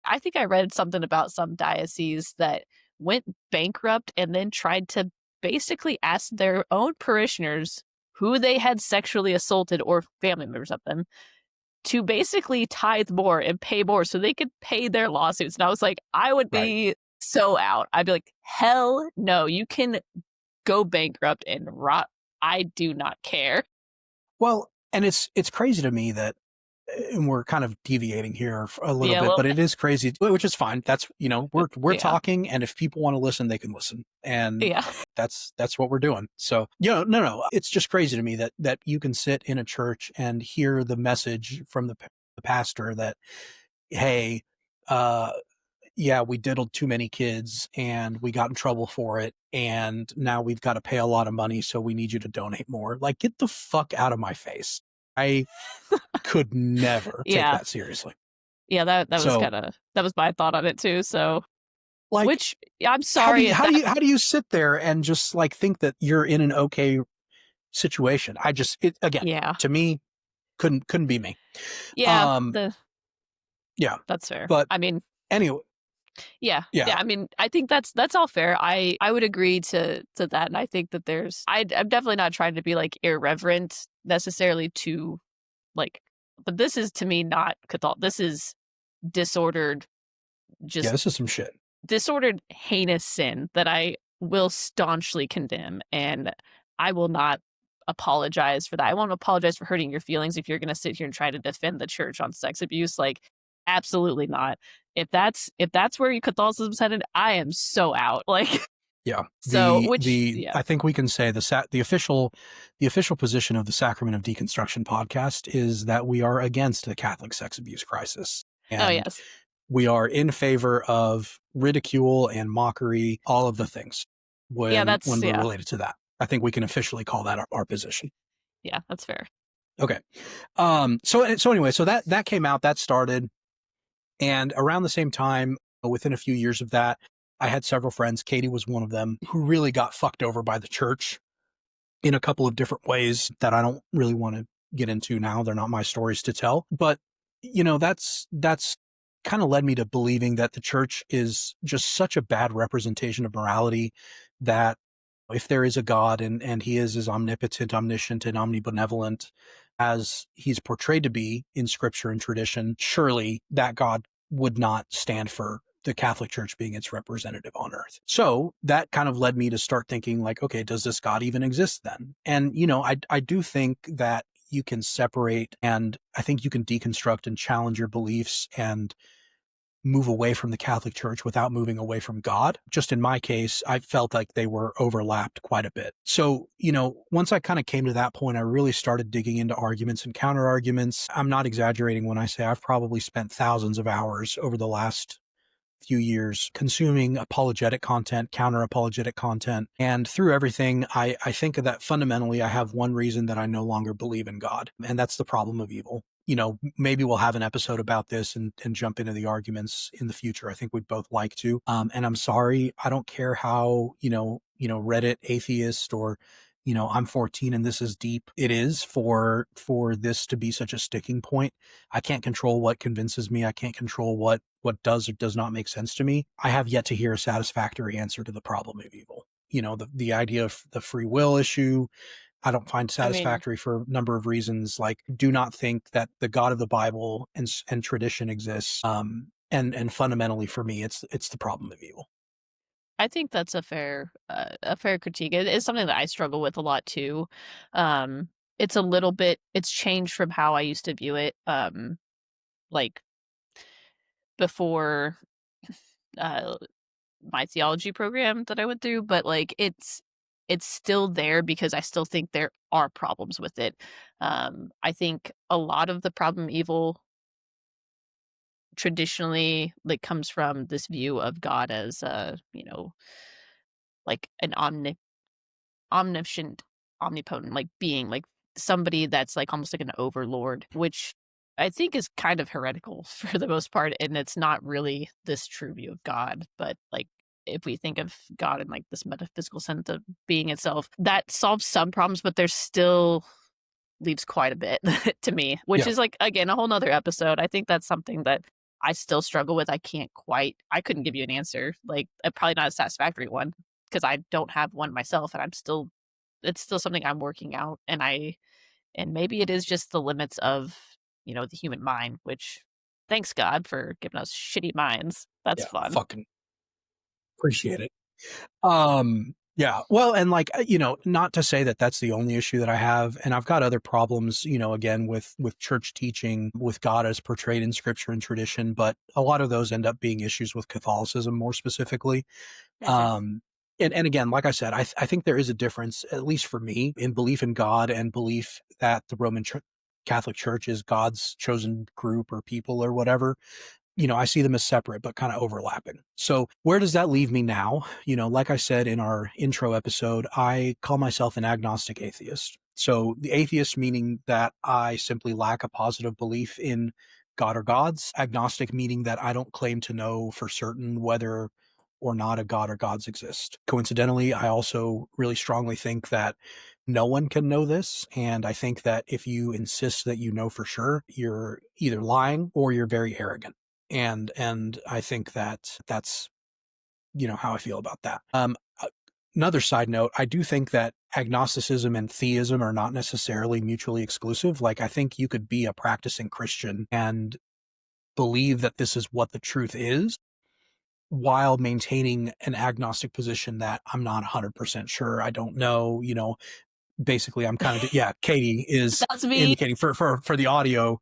[SPEAKER 2] I think I read something about some diocese that went bankrupt and then tried to basically ask their own parishioners who they had sexually assaulted or family members of them to basically tithe more and pay more so they could pay their lawsuits. And I was like, I would
[SPEAKER 1] Right.
[SPEAKER 2] be so out. I'd be like, hell no, you can go bankrupt and rot. I do not care.
[SPEAKER 1] Well, and it's crazy to me that and we're kind of deviating here a little
[SPEAKER 2] Yeah,
[SPEAKER 1] bit,
[SPEAKER 2] well,
[SPEAKER 1] but it is crazy, which is fine. That's, we're
[SPEAKER 2] yeah,
[SPEAKER 1] talking, and if people want to listen, they can listen, and
[SPEAKER 2] yeah.
[SPEAKER 1] that's what we're doing. So, no, it's just crazy to me that you can sit in a church and hear the message from the pastor that, hey, uh, yeah, we diddled too many kids and we got in trouble for it, and now we've got to pay a lot of money, so we need you to donate more. Like, get the fuck out of my face. I could never take
[SPEAKER 2] Yeah.
[SPEAKER 1] that seriously.
[SPEAKER 2] Yeah, that was
[SPEAKER 1] So,
[SPEAKER 2] kinda that was my thought on it too, so
[SPEAKER 1] like,
[SPEAKER 2] which I'm sorry if that
[SPEAKER 1] how do you sit there and just like think that you're in an okay situation? I just it again,
[SPEAKER 2] yeah.
[SPEAKER 1] to me, couldn't be me.
[SPEAKER 2] Yeah,
[SPEAKER 1] Um, yeah.
[SPEAKER 2] that's fair.
[SPEAKER 1] But
[SPEAKER 2] I mean,
[SPEAKER 1] anyway,
[SPEAKER 2] yeah,
[SPEAKER 1] yeah.
[SPEAKER 2] yeah, I mean, I think that's all fair. I would agree to that, and I think that I'm definitely not trying to be, like, irreverent necessarily to, like but this is to me not Cathol this is disordered,
[SPEAKER 1] Yeah,
[SPEAKER 2] just
[SPEAKER 1] this is some shit.
[SPEAKER 2] disordered, heinous sin that I will staunchly condemn, and I will not apologize for that. I won't apologize for hurting your feelings if you're gonna sit here and try to defend the church on sex abuse, like, absolutely not. If that's where your Catholicism's headed, I am so out, like,
[SPEAKER 1] Yeah.
[SPEAKER 2] so which yeah.
[SPEAKER 1] I think we can say the official position of the Sacrament of Deconstruction podcast is that we are against the Catholic sex abuse crisis.
[SPEAKER 2] Oh,
[SPEAKER 1] And
[SPEAKER 2] yes.
[SPEAKER 1] we are in favor of ridicule and mockery, all of the things
[SPEAKER 2] Yeah,
[SPEAKER 1] when
[SPEAKER 2] that's
[SPEAKER 1] we're
[SPEAKER 2] yeah.
[SPEAKER 1] related to that. I think we can officially call that our position.
[SPEAKER 2] Yeah, that's fair.
[SPEAKER 1] Okay. So anyway, so that came out, that started, and around the same time, within a few years of that, I had several friends. Katie was one of them who really got fucked over by the church in a couple of different ways that I don't really want to get into now. They're not my stories to tell, but that's kind of led me to believing that the church is just such a bad representation of morality that if there is a God and he is as omnipotent, omniscient, and omnibenevolent as he's portrayed to be in scripture and tradition, surely that God would not stand for the Catholic Church being its representative on earth. So that kind of led me to start thinking like, okay, does this God even exist then? And, I do think that you can separate and I think you can deconstruct and challenge your beliefs and move away from the Catholic Church without moving away from God. Just in my case, I felt like they were overlapped quite a bit. So, once I kind of came to that point, I really started digging into arguments and counter arguments. I'm not exaggerating when I say I've probably spent thousands of hours over the last few years consuming apologetic content, counter apologetic content. And through everything, I think that fundamentally I have one reason that I no longer believe in God, and that's the problem of evil. Maybe we'll have an episode about this and jump into the arguments in the future. I think we'd both like to. And I'm sorry, I don't care how, Reddit atheist or, I'm 14 and this is deep. It is for this to be such a sticking point. I can't control what convinces me. I can't control what does or does not make sense to me. I have yet to hear a satisfactory answer to the problem of evil. The idea of the free will issue, I don't find
[SPEAKER 2] I mean,
[SPEAKER 1] satisfactory for a number of reasons. Like, do not think that the God of the Bible and tradition exists. And fundamentally for me, it's the problem of evil.
[SPEAKER 2] I think that's a fair critique. It is something that I struggle with a lot too. It's a little bit it's changed from how I used to view it, like, before, uh, my theology program that I went through, but, like, it's still there because I still think there are problems with it. I think a lot of the problem evil traditionally, like, comes from this view of God as, like an omniscient, omnipotent, like, being, like, somebody that's, like, almost like an overlord, which I think is kind of heretical for the most part, and it's not really this true view of God, but, like, if we think of God in, like, this metaphysical sense of being itself, that solves some problems, but there's still leaves quite a bit to me, which
[SPEAKER 1] Yeah,
[SPEAKER 2] is, like, again, a whole nother episode. I think that's something that I still struggle with. I couldn't give you an answer, like, probably not a satisfactory one because I don't have one myself, and it's still something I'm working out, and maybe it is just the limits of, the human mind, which thanks God for giving us shitty minds. That's
[SPEAKER 1] yeah,
[SPEAKER 2] fun.
[SPEAKER 1] fucking appreciate it. Yeah. Well, and like, not to say that that's the only issue that I have, and I've got other problems, again with church teaching, with God as portrayed in scripture and tradition, but a lot of those end up being issues with Catholicism more specifically.
[SPEAKER 2] Gotcha.
[SPEAKER 1] Um, and again, like I said, I think there is a difference, at least for me, in belief in God and belief that the Catholic Church is God's chosen group or people or whatever. I see them as separate, but kind of overlapping. So where does that leave me now? Like I said in our intro episode, I call myself an agnostic atheist. So the atheist meaning that I simply lack a positive belief in God or gods. Agnostic meaning that I don't claim to know for certain whether or not a god or gods exist. Coincidentally, I also really strongly think that no one can know this. And I think that if you insist that you know for sure, you're either lying or you're very arrogant. And I think that that's, how I feel about that. Another side note, I do think that agnosticism and theism are not necessarily mutually exclusive. Like, I think you could be a practicing Christian and believe that this is what the truth is while maintaining an agnostic position that I'm not 100% sure. I don't know, basically I'm kind of, yeah, Katie is
[SPEAKER 2] That's me.
[SPEAKER 1] indicating for the audio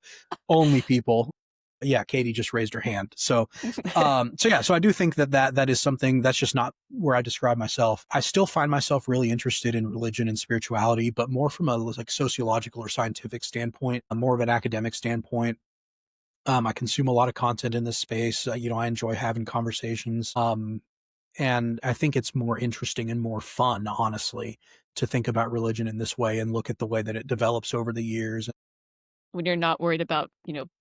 [SPEAKER 1] only people. Yeah, Katie just raised her hand. So yeah, so I do think that is something that's just not where I describe myself. I still find myself really interested in religion and spirituality, but more from a like sociological or scientific standpoint, more of an academic standpoint. I consume a lot of content in this space. I enjoy having conversations. And I think it's more interesting and more fun, honestly, to think about religion in this way and look at the way that it develops over the years.
[SPEAKER 2] When you're not worried about,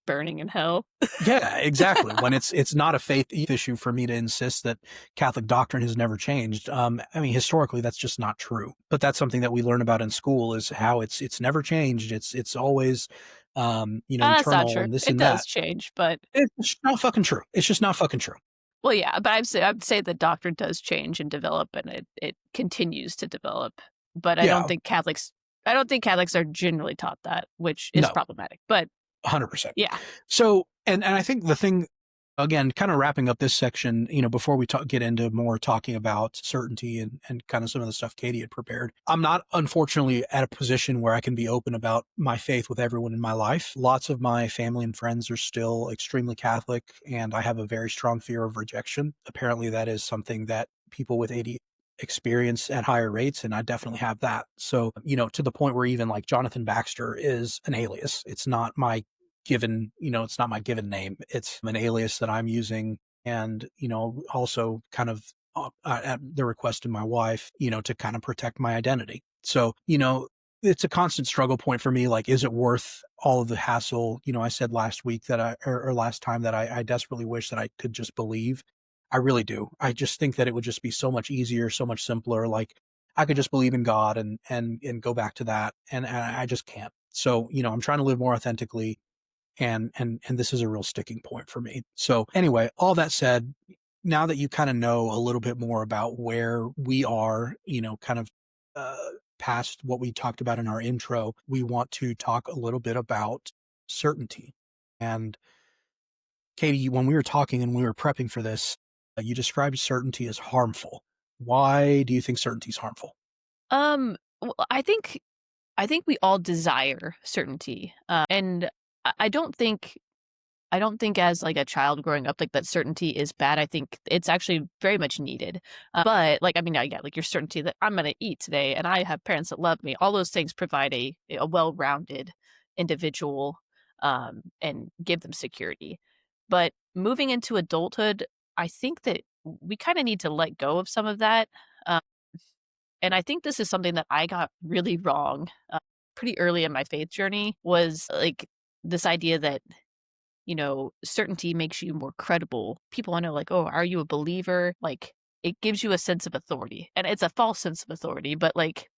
[SPEAKER 2] burning in hell.
[SPEAKER 1] Yeah, exactly. When it's not a faith issue for me to insist that Catholic doctrine has never changed. I mean, historically, that's just not true. But that's something that we learn about in school is how it's never changed. It's always,
[SPEAKER 2] That's not
[SPEAKER 1] eternal
[SPEAKER 2] true.
[SPEAKER 1] and this
[SPEAKER 2] It
[SPEAKER 1] and that.
[SPEAKER 2] does change, but
[SPEAKER 1] It's just not fucking true. It's just not fucking true.
[SPEAKER 2] well, yeah, but I'd say the doctrine does change and develop, and it continues to develop, but
[SPEAKER 1] Yeah,
[SPEAKER 2] I don't think Catholics are generally taught that, which is
[SPEAKER 1] no,
[SPEAKER 2] problematic, but
[SPEAKER 1] 100%.
[SPEAKER 2] yeah.
[SPEAKER 1] So, and I think the thing, again, kind of wrapping up this section, before we get into more talking about certainty and kind of some of the stuff Katie had prepared, I'm not unfortunately at a position where I can be open about my faith with everyone in my life. Lots of my family and friends are still extremely Catholic, and I have a very strong fear of rejection. Apparently, that is something that people with AD experience at higher rates, and I definitely have that. So, to the point where even like Jonathan Baxter is an alias. It's not my given name. It's an alias that I'm using. And, also kind of at the request of my wife, to kind of protect my identity. So, it's a constant struggle point for me. Like, is it worth all of the hassle? I said last week that or last time that I desperately wish that I could just believe. I really do. I just think that it would just be so much easier, so much simpler. Like, I could just believe in God and go back to that. And I just can't. So, I'm trying to live more authentically, and this is a real sticking point for me. So anyway, all that said, now that you kind of know a little bit more about where we are, kind of uh, past what we talked about in our intro, we want to talk a little bit about certainty. And Katie, when we were talking and we were prepping for this, you described certainty as harmful. Why do you think certainty is harmful?
[SPEAKER 2] Well, I think we all desire certainty, and I don't think I don't think as, like, a child growing up, like, that certainty is bad. I think it's actually very much needed. But, like, I mean, yeah, like, your certainty that I'm gonna eat today and I have parents that love me, all those things provide a well-rounded individual, and give them security. But moving into adulthood, I think that we kinda need to let go of some of that, uh, and I think this is something that I got really wrong, pretty early in my faith journey was, like, this idea that certainty makes you more credible. People wanna know, like, "Oh, are you a believer?" Like, it gives you a sense of authority, and it's a false sense of authority, but, like,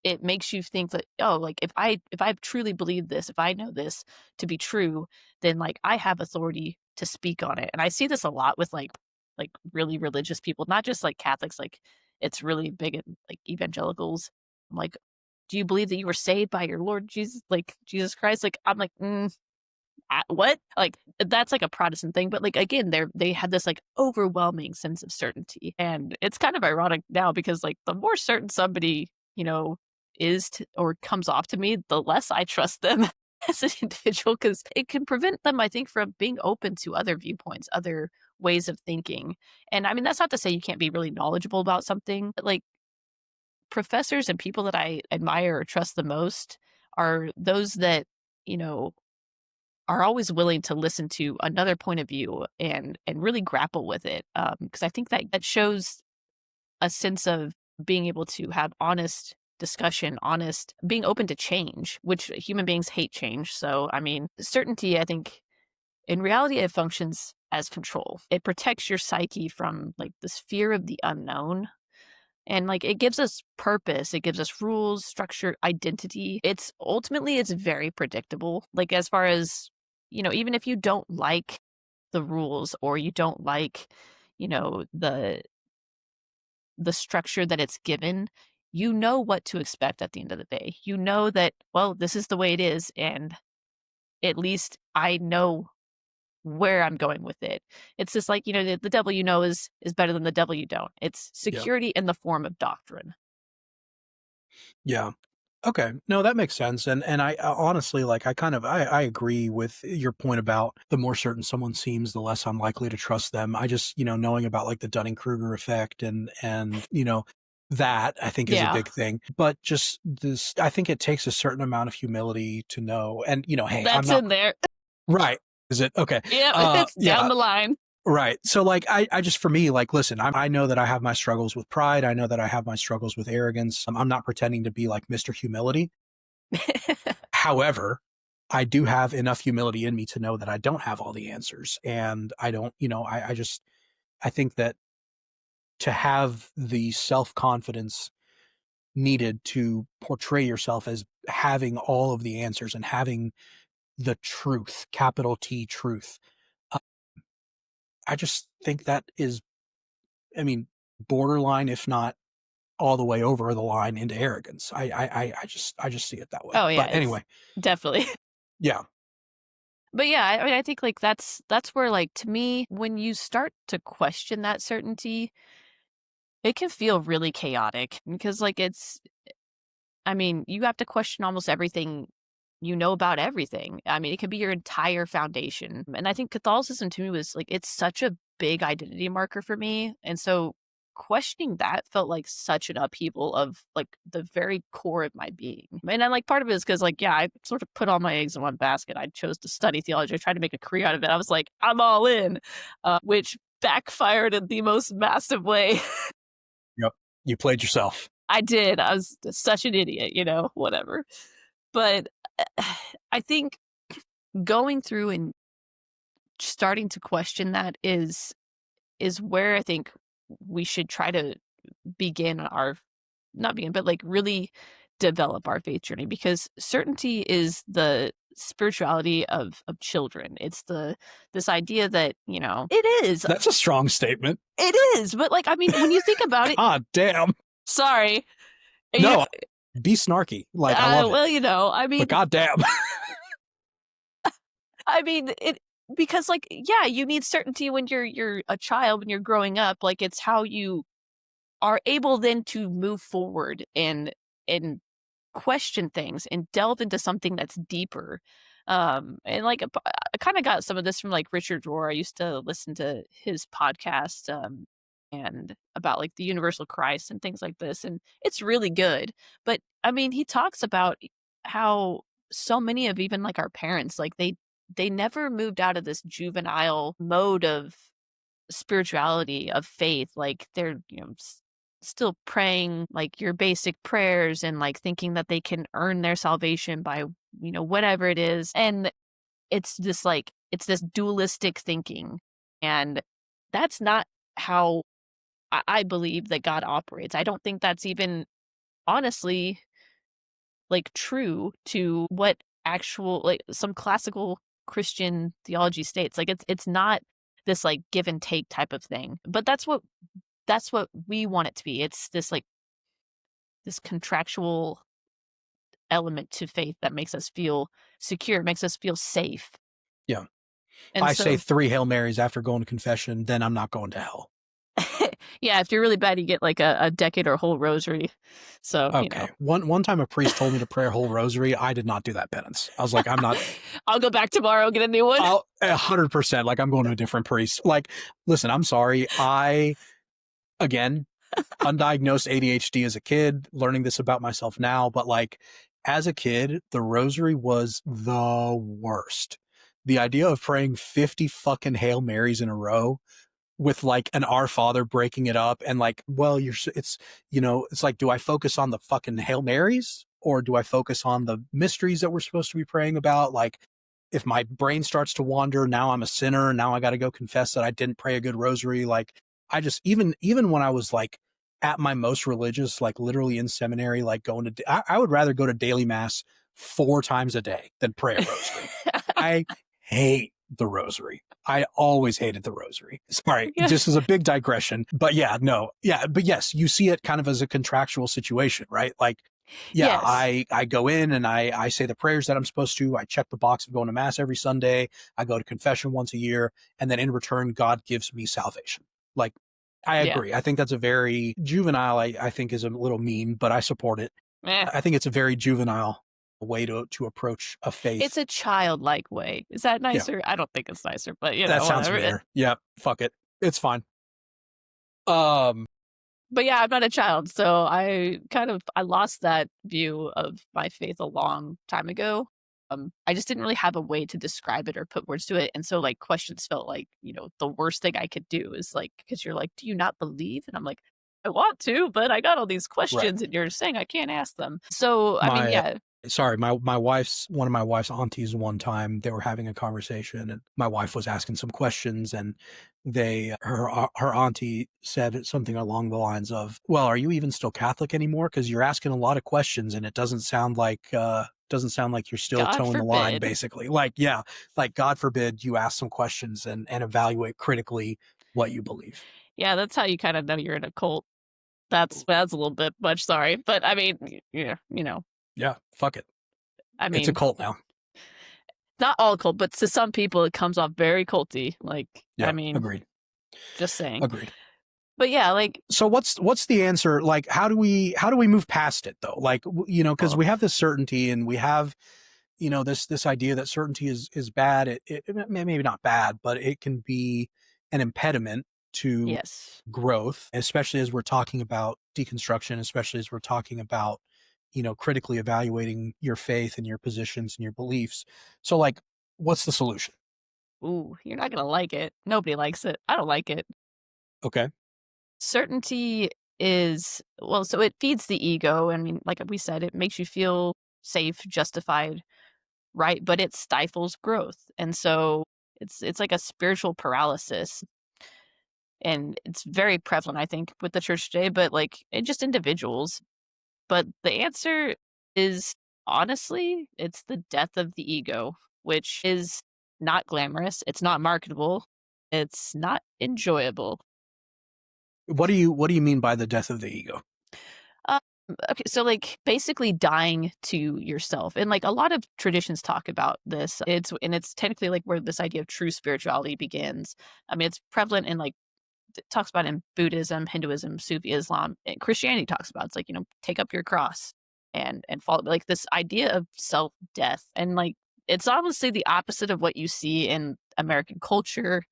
[SPEAKER 2] it makes you think that, "Oh, like, if I truly believe this, if I know this to be true, then, like, I have authority to speak on it." And I see this a lot with, like, really religious people, not just, like, Catholics, like, it's really big in, like, evangelicals. I'm like, "Do you believe that you were saved by your Lord Jesus, like, Jesus Christ?" Like, I'm like, what?" Like, that's like a Protestant thing, but, like, again, they had this, like, overwhelming sense of certainty, and it's kind of ironic now because, like, the more certain somebody, is to or comes off to me, the less I trust them as an individual because it can prevent them, I think, from being open to other viewpoints, other ways of thinking, and, I mean, that's not to say you can't be really knowledgeable about something, but, like, professors and people that I admire or trust the most are those that, you know, are always willing to listen to another point of view and really grapple with it, because I think that shows a sense of being able to have honest discussion, honest being open to change, which human beings hate change. So, I mean, certainty, I think, in reality, it functions as control. It protects your psyche from, like, this fear of the unknown, and, like, it gives us purpose, it gives us rules, structure, identity. It's very predictable, like, as far as, even if you don't like the rules or you don't like, you know, the the structure that it's given, you know what to expect at the end of the day. You know that, well, this is the way it is, and at least I know where I'm going with it. It's just like, the devil you know is better than the devil you don't. It's
[SPEAKER 1] Yeah.
[SPEAKER 2] security in the form of doctrine.
[SPEAKER 1] Yeah. Okay. No, that makes sense. And I honestly, like, I agree with your point about the more certain someone seems, the less I'm likely to trust them. I just, knowing about like the Dunning-Kruger effect and that I think is a
[SPEAKER 2] Yeah.
[SPEAKER 1] big thing. But just this, I think it takes a certain amount of humility to know. And hey, I'm
[SPEAKER 2] That's
[SPEAKER 1] not
[SPEAKER 2] in there.
[SPEAKER 1] right. Is it okay?
[SPEAKER 2] Yep, it's down
[SPEAKER 1] Yeah.
[SPEAKER 2] the line.
[SPEAKER 1] Right. So, like, I just for me, like, listen, I know that I have my struggles with pride. I know that I have my struggles with arrogance. I'm not pretending to be like Mr. Humility. However, I do have enough humility in me to know that I don't have all the answers. And I don't, I think that to have the self confidence needed to portray yourself as having all of the answers and having the truth, capital T truth, uh, I just think that is, I mean, borderline, if not all the way over the line into arrogance. I just see it that way.
[SPEAKER 2] Oh, yeah,
[SPEAKER 1] But
[SPEAKER 2] it's
[SPEAKER 1] anyway,
[SPEAKER 2] definitely.
[SPEAKER 1] yeah,
[SPEAKER 2] But, yeah, I mean, I think, like, that's where, like, to me, when you start to question that certainty, it can feel really chaotic because, like, I mean, you have to question almost everything you know about everything. I mean, it could be your entire foundation. And I think Catholicism to me was like, it's such a big identity marker for me. And so questioning that felt like such an upheaval of like the very core of my being. And then like part of it is because like, yeah, I sort of put all my eggs in one basket. I chose to study theology. I tried to make a career out of it. I was like, I'm all in, which backfired in the most massive way.
[SPEAKER 1] yep, you played yourself.
[SPEAKER 2] I did. I was such an idiot, whatever. But, I think going through and starting to question that is where I think we should try to begin our not begin, but, like, really develop our faith journey because certainty is the spirituality of children. It's this idea that, it is,
[SPEAKER 1] That's a strong statement.
[SPEAKER 2] but, like, I mean, when you think about it
[SPEAKER 1] God damn.
[SPEAKER 2] sorry, you
[SPEAKER 1] No, be snarky. Like, I love it.
[SPEAKER 2] well, I
[SPEAKER 1] But
[SPEAKER 2] mean
[SPEAKER 1] god damn.
[SPEAKER 2] I mean, it because, like, yeah, you need certainty when you're a child, when you're growing up, like, it's how you are able then to move forward and question things and delve into something that's deeper. And like I kind of got some of this from like Richard Rohr. I used to listen to his podcast and about like the universal Christ and things like this, and it's really good. But I mean, he talks about how so many of even like our parents, like they never moved out of this juvenile mode of spirituality, of faith. Like they're, still praying like your basic prayers and like thinking that they can earn their salvation by, whatever it is. And it's this dualistic thinking. And that's not how I believe that God operates. I don't think that's even honestly like true to what actual like some classical Christian theology states. Like it's not this like give and take type of thing. But that's what we want it to be. It's this like this contractual element to faith that makes us feel secure, makes us feel safe.
[SPEAKER 1] Yeah. If
[SPEAKER 2] And
[SPEAKER 1] I say
[SPEAKER 2] so
[SPEAKER 1] 3 Hail Marys after going to confession, then I'm not going to hell.
[SPEAKER 2] yeah, if you're really bad, you get like a decade or a whole rosary. So,
[SPEAKER 1] Okay. One time a priest told me to pray a whole rosary. I did not do that penance. I was like, I'm not.
[SPEAKER 2] I'll go back tomorrow, get a new one.
[SPEAKER 1] I'll 100%. Like, I'm going to a different priest. Like, listen, I'm sorry. Again, undiagnosed ADHD as a kid, learning this about myself now, but like, as a kid, the rosary was the worst. The idea of praying 50 fucking Hail Marys in a row with like an Our Father breaking it up and like, well, it's like, do I focus on the fucking Hail Marys or do I focus on the mysteries that we're supposed to be praying about? Like, if my brain starts to wander, now I'm a sinner. Now I got to go confess that I didn't pray a good rosary. Like, I just, even when I was like at my most religious, like literally in seminary, like I would rather go to daily mass 4 times a day than pray a rosary. I hate the rosary. I always hated the rosary. Sorry,
[SPEAKER 2] Yeah.
[SPEAKER 1] just as a big digression. But yeah, no. Yeah, but yes, you see it kind of as a contractual situation, right? Like, yeah,
[SPEAKER 2] Yes.
[SPEAKER 1] I go in and I say the prayers that I'm supposed to. I check the box of going to mass every Sunday. I go to confession once a year. And then in return, God gives me salvation. Like, I
[SPEAKER 2] Yeah.
[SPEAKER 1] agree. I think that's a very juvenile, I think is a little mean, but I support it.
[SPEAKER 2] Eh.
[SPEAKER 1] I think it's a very juvenile way to approach a
[SPEAKER 2] It's
[SPEAKER 1] faith.
[SPEAKER 2] a childlike way. Is that
[SPEAKER 1] Yeah.
[SPEAKER 2] nicer? I don't think it's nicer, but
[SPEAKER 1] That sounds
[SPEAKER 2] whatever.
[SPEAKER 1] meaner. Yeah, fuck it. It's fine. Um,
[SPEAKER 2] But yeah, I'm not a child, so I lost that view of my faith a long time ago. I just didn't really have a way to describe it or put words to it, and so like questions felt like the worst thing I could do is like because you're like, do you not believe? And I'm like, I want to, but I got all these
[SPEAKER 1] right.
[SPEAKER 2] questions, and you're saying I can't ask them. So I mean,
[SPEAKER 1] My
[SPEAKER 2] yeah,
[SPEAKER 1] sorry, my wife's one of my wife's aunties one time they were having a conversation and my wife was asking some questions and her auntie said something along the lines of, "Well, are you even still Catholic anymore? Because you're asking a lot of questions and it doesn't sound like you're still
[SPEAKER 2] God
[SPEAKER 1] towing the line,
[SPEAKER 2] forbid.
[SPEAKER 1] basically." Like, yeah, like God forbid you ask some questions and evaluate critically what you believe.
[SPEAKER 2] Yeah, that's how you kind of know you're in a cult. That's a little bit much. Sorry, but I mean, yeah,
[SPEAKER 1] Yeah, fuck it.
[SPEAKER 2] I
[SPEAKER 1] It's a
[SPEAKER 2] mean,
[SPEAKER 1] cult now.
[SPEAKER 2] not all cult, but to some people, it comes off very culty. Like, I
[SPEAKER 1] Yeah,
[SPEAKER 2] mean,
[SPEAKER 1] agreed.
[SPEAKER 2] just saying.
[SPEAKER 1] Agreed.
[SPEAKER 2] But yeah, like,
[SPEAKER 1] So what's the answer? Like, how do we move past it though? Like, because
[SPEAKER 2] oh,
[SPEAKER 1] we have this certainty and we have, this idea that certainty is bad. Maybe not bad, but it can be an impediment to
[SPEAKER 2] yes.
[SPEAKER 1] growth, especially as we're talking about deconstruction, especially as we're talking about, critically evaluating your faith and your positions and your beliefs. So like, what's the solution?
[SPEAKER 2] Ooh, you're not gonna like it. Nobody likes it. I don't like it.
[SPEAKER 1] Okay.
[SPEAKER 2] Certainty is well, so it feeds the ego. I mean, like we said, it makes you feel safe, justified, right? But it stifles growth, and so it's like a spiritual paralysis. And it's very prevalent, I think, with the church today, but like in just individuals. But the answer is honestly, it's the death of the ego, which is not glamorous. It's not marketable. It's not enjoyable.
[SPEAKER 1] What do you mean by the death of the ego?
[SPEAKER 2] Um, okay, so like basically dying to yourself, and like a lot of traditions talk about this. It's technically like where this idea of true spirituality begins. I mean, it's prevalent in like it talks about in Buddhism, Hinduism, Sufi Islam, and Christianity talks about it's like, take up your cross and follow like this idea of self-death. And like It's honestly the opposite of what you see in American culture.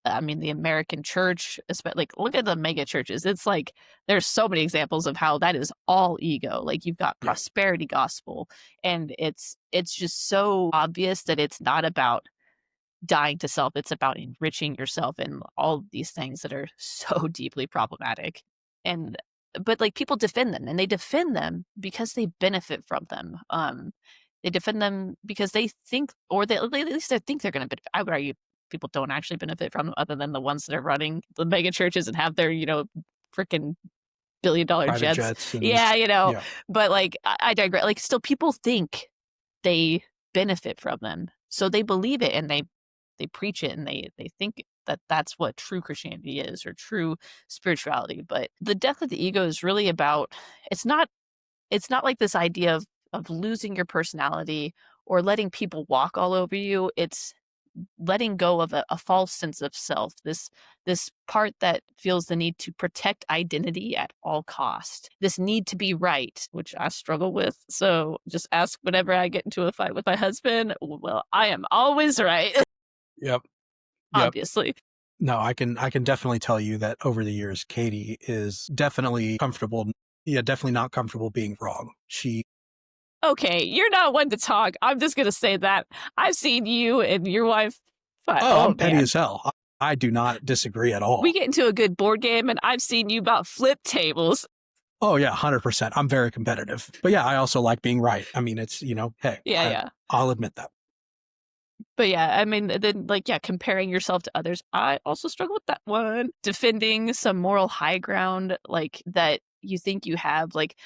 [SPEAKER 2] I mean, the American church, like, look at the mega churches. It's like there's so many examples of how that is all ego. Like, you've got
[SPEAKER 1] Yeah.
[SPEAKER 2] prosperity gospel, and it's just so obvious that it's not about dying to self. It's about enriching yourself and all of these things that are so deeply problematic. And but like people defend them, and they defend them because they benefit from them. They defend them because they think, or they, at least they think they're going to benefit. I would argue people don't actually benefit from them, other than the ones that are running the mega churches and have their freaking billion-dollar
[SPEAKER 1] Private
[SPEAKER 2] jets.
[SPEAKER 1] jets and
[SPEAKER 2] Yeah,
[SPEAKER 1] yeah.
[SPEAKER 2] but like I digress. Like still, people think they benefit from them. So they believe it, and they preach it, and they think that that's what true Christianity is, or true spirituality. But the death of the ego is really about, it's not it's not like this idea of losing your personality or letting people walk all over you. It's letting go of a false sense of self, this part that feels the need to protect identity at all cost, this need to be right, which I struggle with. So just ask whenever I get into a fight with my husband. Well, I am always right.
[SPEAKER 1] Yep. Yep.
[SPEAKER 2] Obviously.
[SPEAKER 1] No, I can definitely tell you that over the years, Katie is definitely comfortable. Yeah, definitely not comfortable being wrong. She
[SPEAKER 2] Okay, you're not one to talk. I'm just gonna say that. I've seen you and your wife fight.
[SPEAKER 1] Oh,
[SPEAKER 2] Oh
[SPEAKER 1] I'm petty
[SPEAKER 2] man.
[SPEAKER 1] as hell. I do not disagree at
[SPEAKER 2] We
[SPEAKER 1] all.
[SPEAKER 2] get into a good board game, and I've seen you about flip tables.
[SPEAKER 1] Oh yeah, 100%. I'm very competitive. But yeah, I also like being right. I mean, it's, hey,
[SPEAKER 2] Yeah, yeah.
[SPEAKER 1] I'll admit that.
[SPEAKER 2] But yeah, I mean, then like, yeah, comparing yourself to others. I also struggle with that one. Defending some moral high ground, like that you think you have. Like,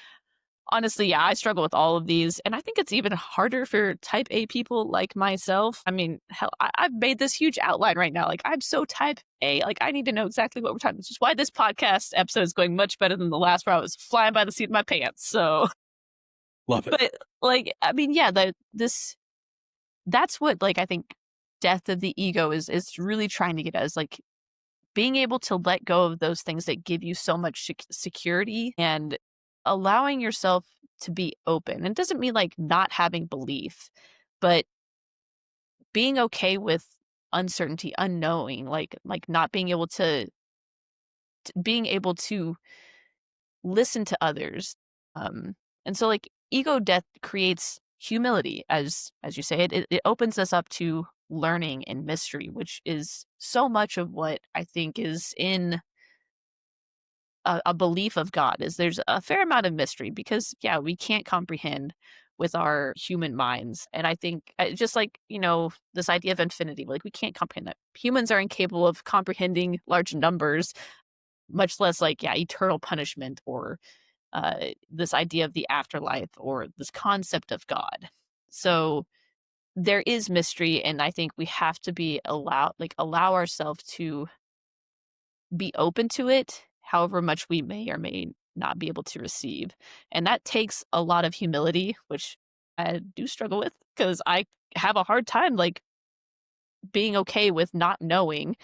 [SPEAKER 2] honestly, yeah, I struggle with all of these. And I think it's even harder for type A people like myself. I mean, hell, I've made this huge outline right now. Like, I'm so type A. Like, I need to know exactly what we're talking about. Which is why this podcast episode is going much better than the last, where I was flying by the seat of my pants. So,
[SPEAKER 1] Love it.
[SPEAKER 2] but like, I mean, yeah, that's what, like, I think death of the ego is really trying to get at, is like being able to let go of those things that give you so much security, and allowing yourself to be open. And it doesn't mean like not having belief, but being okay with uncertainty, unknowing, like not being able being able to listen to others. Um, and so like ego death creates humility, as you say. It opens us up to learning and mystery, which is so much of what I think is in a belief of God. Is there's a fair amount of mystery, because yeah, we can't comprehend with our human minds. And I think just like, this idea of infinity, like we can't comprehend that. Humans are incapable of comprehending large numbers, much less like, yeah, eternal punishment, or this idea of the afterlife, or this concept of God. So there is mystery, and I think we have to allow ourselves to be open to it, however much we may or may not be able to receive. And that takes a lot of humility, which I do struggle with, because I have a hard time like being okay with not knowing,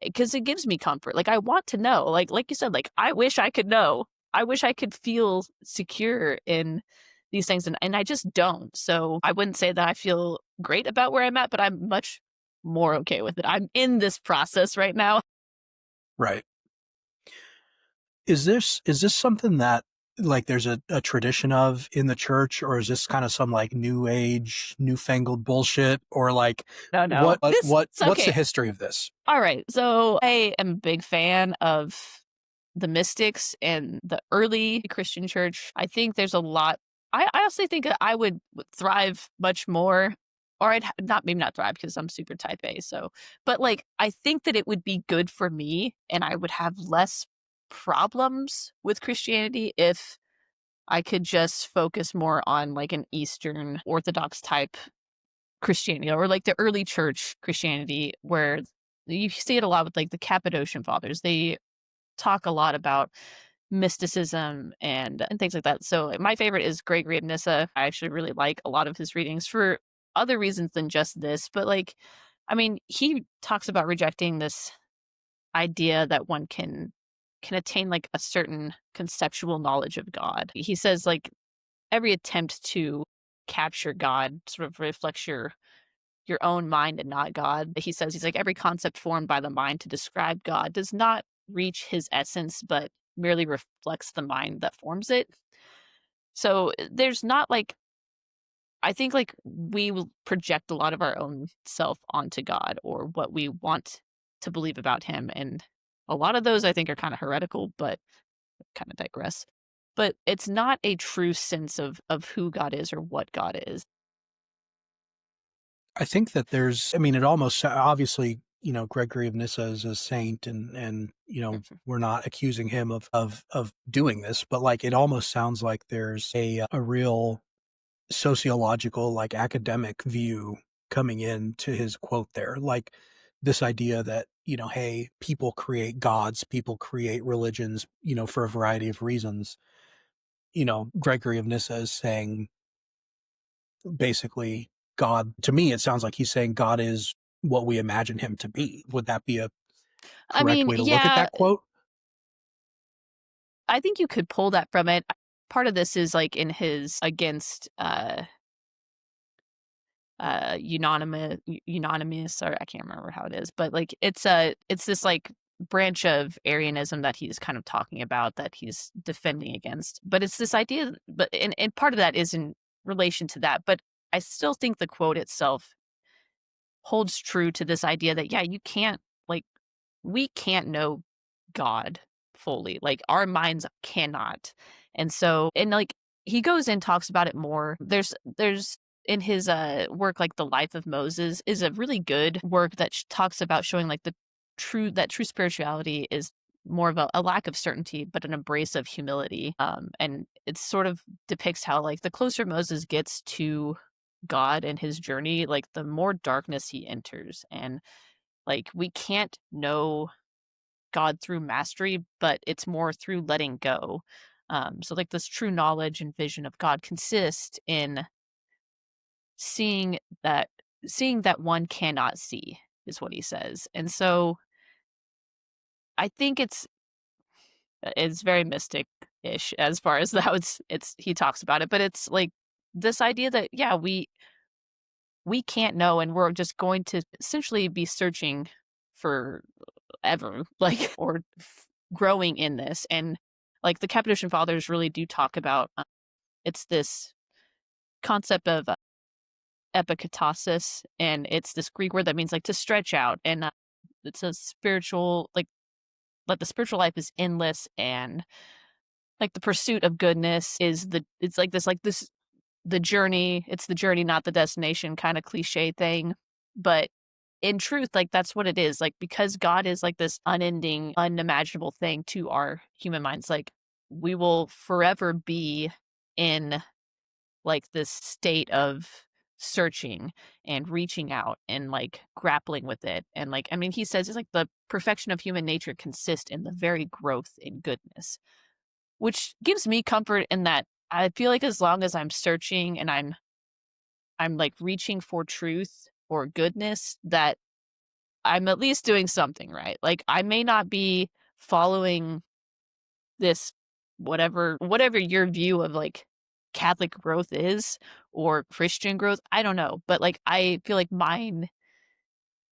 [SPEAKER 2] because it gives me comfort. Like I want to know. Like you said, like I wish I could know. I wish I could feel secure in these things, and I just don't. So I wouldn't say that I feel great about where I'm at, but I'm much more okay with it. I'm in this process right now.
[SPEAKER 1] Right. Is this something that like there's a tradition of in the church, or is this kind of some like new age, newfangled bullshit, or like
[SPEAKER 2] No, no. It's
[SPEAKER 1] what's the
[SPEAKER 2] okay.
[SPEAKER 1] history of this?
[SPEAKER 2] All right. So I am a big fan of the mystics and the early Christian church. I think there's a lot. I honestly think that I would thrive much more, or not, maybe not thrive, because I'm super type A. So, but like, I think that it would be good for me, and I would have less problems with Christianity if I could just focus more on like an Eastern Orthodox type Christianity, or like the early church Christianity, where you see it a lot with like the Cappadocian fathers. They talk a lot about mysticism and things like that. So my favorite is Gregory of Nyssa. I actually really like a lot of his readings for other reasons than just this. But like, I mean, he talks about rejecting this idea that one can attain like a certain conceptual knowledge of God. He says like every attempt to capture God, sort of reflects your own mind and not God. He says, he's like, every concept formed by the mind to describe God does not reach his essence, but merely reflects the mind that forms it. So there's not like, I think like we will project a lot of our own self onto God or what we want to believe about him. And a lot of those I think are kind of heretical, but kind of digress. But it's not a true sense of who God is or what God is.
[SPEAKER 1] I think that there's, I mean, it almost obviously, Gregory of Nyssa is a saint, and
[SPEAKER 2] Mhm.
[SPEAKER 1] we're not accusing him of doing this, but like it almost sounds like there's a real sociological, like academic view coming into his quote there. Like this idea that, hey, people create gods, people create religions, for a variety of reasons. Gregory of Nyssa is saying basically God, to me, it sounds like he's saying God is what we imagine him to be. Would that be a
[SPEAKER 2] I
[SPEAKER 1] correct
[SPEAKER 2] mean,
[SPEAKER 1] way to look at
[SPEAKER 2] yeah,
[SPEAKER 1] that quote?
[SPEAKER 2] I think you could pull that from it. Part of this is like in his against unanimous, or I can't remember how it is, but like it's this like branch of Arianism that he's kind of talking about that he's defending against. But it's this idea, but and part of that is in relation to that. But I still think the quote itself holds true to this idea that yeah, you can't like we can't know God fully. Like our minds cannot. And so and like he goes and talks about it more. There's in his work like The Life of Moses is a really good work that talks about showing like the true spirituality is more of a lack of certainty but an embrace of humility. And it sort of depicts how like the closer Moses gets to God and his journey, like the more darkness he enters. And like we can't know God through mastery, but it's more through letting go. So like this true knowledge and vision of God consists in seeing that seeing that one cannot see is what he says. And so I think it's very mystic-ish as far as how it's he talks about it, but it's like this idea that yeah, we can't know and we're just going to essentially be searching for ever, like, or growing in this. And like the Cappadocian Fathers really do talk about it's this concept of epikatasis, and it's this Greek word that means like to stretch out. And it's a spiritual, like the spiritual life is endless, and like the pursuit of goodness is like this the journey, it's the journey, not the destination kind of cliche thing. But in truth, like that's what it is. Like because God is like this unending, unimaginable thing to our human minds, like we will forever be in like this state of searching and reaching out and like grappling with it. And like, I mean, he says it's like the perfection of human nature consists in the very growth in goodness, which gives me comfort in that I feel like as long as I'm searching and I'm like reaching for truth or goodness, that I'm at least doing something right. Like I may not be following this whatever your view of like Catholic growth is or Christian growth, I don't know, but like I feel like mine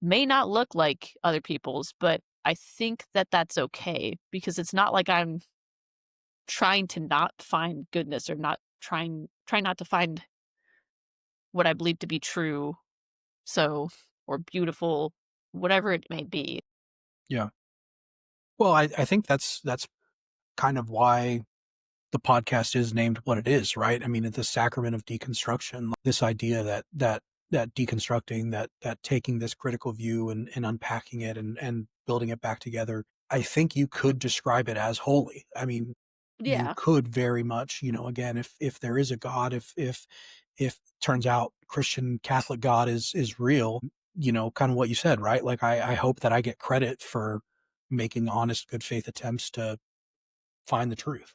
[SPEAKER 2] may not look like other people's, but I think that that's okay because it's not like I'm trying to not find goodness or not trying not to find what I believe to be true, so or beautiful, whatever it may be.
[SPEAKER 1] Yeah. Well, I think that's kind of why the podcast is named what it is, right? I mean, it's the sacrament of deconstruction. Like, this idea that deconstructing, that taking this critical view and unpacking it and building it back together. I think you could describe it as holy. I mean, you
[SPEAKER 2] Yeah.
[SPEAKER 1] could very much, again, if there is a God, if turns out Christian Catholic God is real, kind of what you said, right? Like I hope that I get credit for making honest, good faith attempts to find the truth.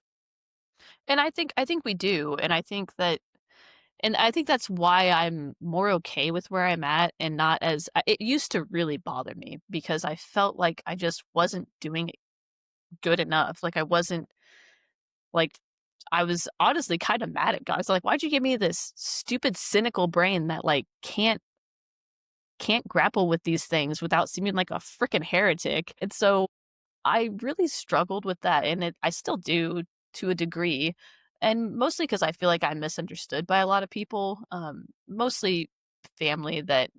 [SPEAKER 2] And I think we do, and I think that's why I'm more okay with where I'm at and not as it used to really bother me because I felt like I just wasn't doing it good enough. Like I wasn't like I was honestly kinda mad at God. I was like, "Why'd you give me this stupid, cynical brain that, like, can't grapple with these things without seeming like a frickin' heretic?" And so I really struggled with that, and I still do to a degree, and mostly because I feel like I'm misunderstood by a lot of people, mostly family that,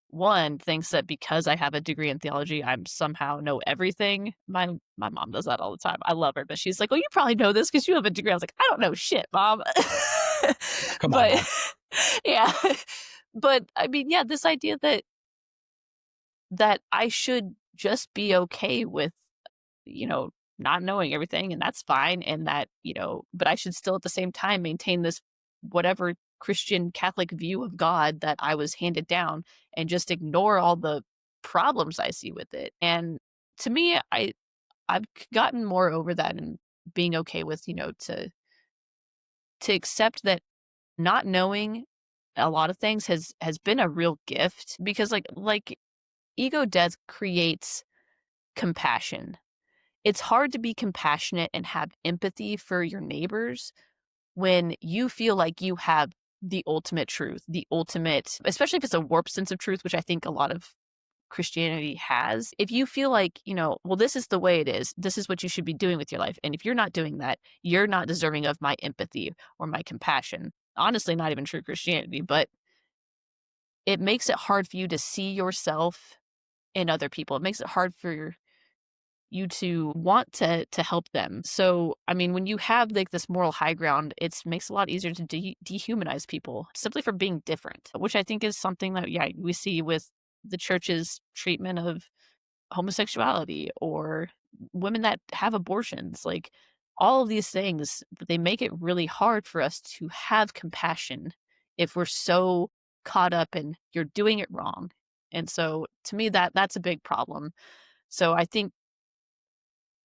[SPEAKER 2] one, thinks that because I have a degree in theology, I'm somehow know everything. My mom does that all the time. I love her, but she's like, "Oh, you probably know this because you have a degree." I was like, "I don't know shit, mom."
[SPEAKER 1] Come on,
[SPEAKER 2] But
[SPEAKER 1] mom.
[SPEAKER 2] yeah. But, I mean, yeah, this idea that I should just be okay with, you know, not knowing everything, and that's fine, and that, but I should still at the same time maintain this whatever Christian Catholic view of God that I was handed down and just ignore all the problems I see with it. And to me, I've gotten more over that and being okay with, to accept that not knowing a lot of things has been a real gift because like ego death creates compassion. It's hard to be compassionate and have empathy for your neighbors when you feel like you have the ultimate truth, the ultimate, especially if it's a warped sense of truth, which I think a lot of Christianity has. If you feel like, well, this is the way it is, this is what you should be doing with your life. And if you're not doing that, you're not deserving of my empathy or my compassion. Honestly, not even true Christianity, but it makes it hard for you to see yourself in other people. It makes it hard for you to want to help them. So, I mean, when you have like this moral high ground, it makes it a lot easier to dehumanize people simply for being different, which I think is something that yeah we see with the church's treatment of homosexuality or women that have abortions. Like all of these things, they make it really hard for us to have compassion if we're so caught up in you're doing it wrong. And so to me that's a big problem. So I think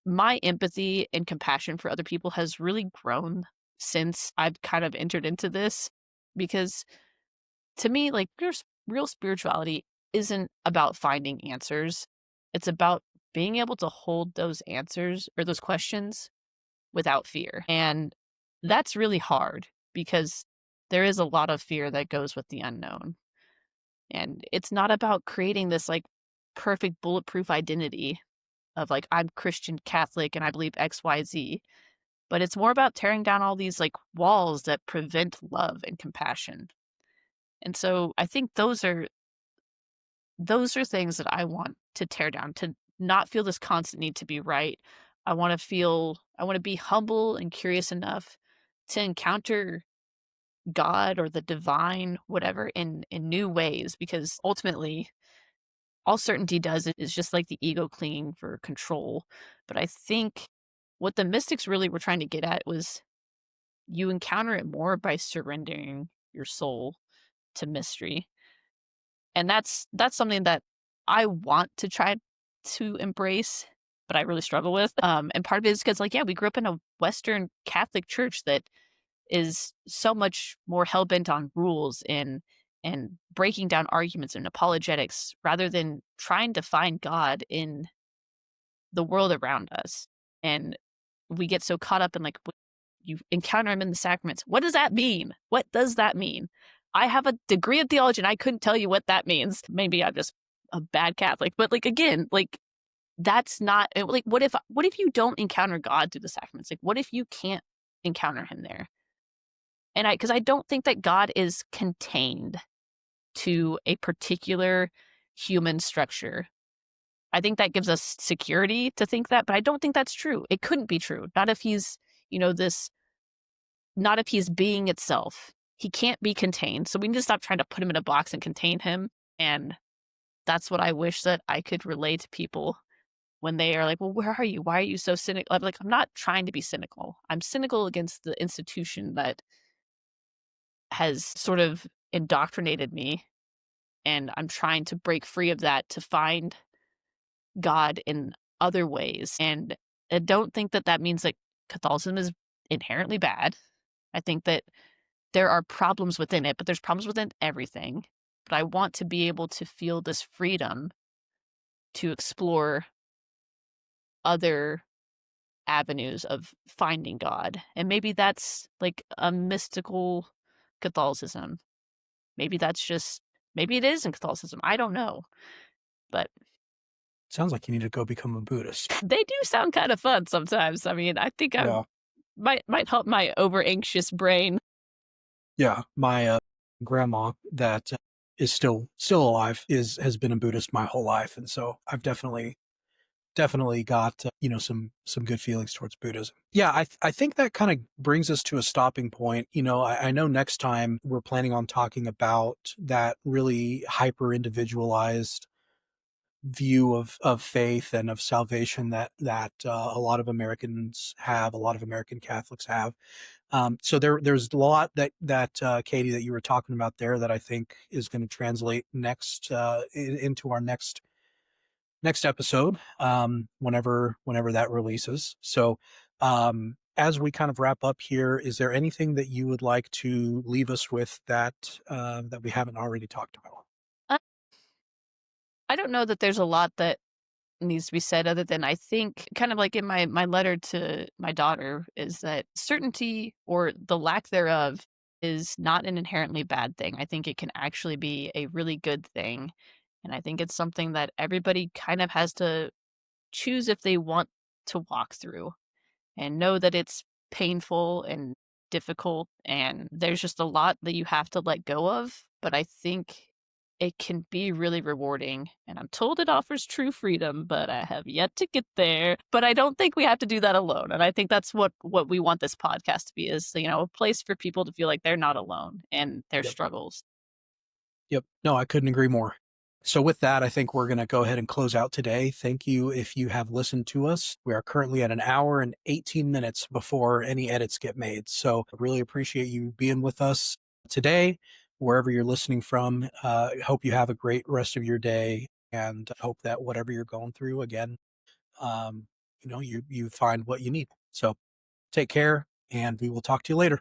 [SPEAKER 2] my empathy and compassion for other people has really grown since I've kind of entered into this because to me, like real spirituality isn't about finding answers. It's about being able to hold those answers or those questions without fear. And that's really hard because there is a lot of fear that goes with the unknown. And it's not about creating this like perfect bulletproof identity of like I'm Christian Catholic and I believe XYZ, but it's more about tearing down all these like walls that prevent love and compassion. And so I think those are things that I want to tear down, to not feel this constant need to be right. I want to be humble and curious enough to encounter God or the divine, whatever, in new ways, because ultimately all certainty does is just like the ego clinging for control. But I think what the mystics really were trying to get at was you encounter it more by surrendering your soul to mystery. And that's something that I want to try to embrace, but I really struggle with. And part of it is because, like, yeah, we grew up in a Western Catholic church that is so much more hell bent on rules and breaking down arguments and apologetics rather than trying to find God in the world around us. And we get so caught up in like you encounter him in the sacraments. What does that mean? What does that mean? I have a degree in theology and I couldn't tell you what that means. Maybe I'm just a bad Catholic, but like again, like that's not like what if you don't encounter God through the sacraments? Like what if you can't encounter him there? And because I don't think that God is contained to a particular human structure. I think that gives us security to think that, but I don't think that's true. It couldn't be true. Not if he's, this, not if he's being itself. He can't be contained. So we need to stop trying to put him in a box and contain him. And that's what I wish that I could relay to people when they are like, well, where are you? Why are you so cynical? I'm like, I'm not trying to be cynical. I'm cynical against the institution that has sort of indoctrinated me. And I'm trying to break free of that to find God in other ways. And I don't think that that means that Catholicism is inherently bad. I think that there are problems within it, but there's problems within everything. But I want to be able to feel this freedom to explore other avenues of finding God. And maybe that's like a mystical Catholicism. Maybe that's just maybe it is in Catholicism. I don't know. But
[SPEAKER 1] Sounds like you need to go become a Buddhist.
[SPEAKER 2] they do sound kind of fun sometimes. I mean, I think I
[SPEAKER 1] Yeah.
[SPEAKER 2] might help my over anxious brain.
[SPEAKER 1] Yeah. My grandma that is still alive is has been a Buddhist my whole life, and so I've definitely got some good feelings towards Buddhism. Yeah, I think that kind of brings us to a stopping point. I know next time we're planning on talking about that really hyper individualized view of faith and of salvation that a lot of Americans have, a lot of American Catholics have. So there's a lot that Katie, that you were talking about there, that I think is going to translate next into our next episode, whenever that releases. So, as we kind of wrap up here, is there anything that you would like to leave us with that we haven't already talked about?
[SPEAKER 2] Uh, I don't know that there's a lot that needs to be said other than I think kind of like in my letter to my daughter is that certainty or the lack thereof is not an inherently bad thing. I think it can actually be a really good thing. And I think it's something that everybody kind of has to choose if they want to walk through and know that it's painful and difficult and there's just a lot that you have to let go of, but I think it can be really rewarding, and I'm told it offers true freedom, but I have yet to get there. But I don't think we have to do that alone, and I think that's what we want this podcast to be is, a place for people to feel like they're not alone in their
[SPEAKER 1] Yep.
[SPEAKER 2] struggles.
[SPEAKER 1] Yep. No, I couldn't agree more. So with that, I think we're going to go ahead and close out today. Thank you if you have listened to us. We are currently at an hour and 18 minutes before any edits get made. So I really appreciate you being with us today, wherever you're listening from. I hope you have a great rest of your day, and I hope that whatever you're going through, again, you find what you need. So take care, and we will talk to you later.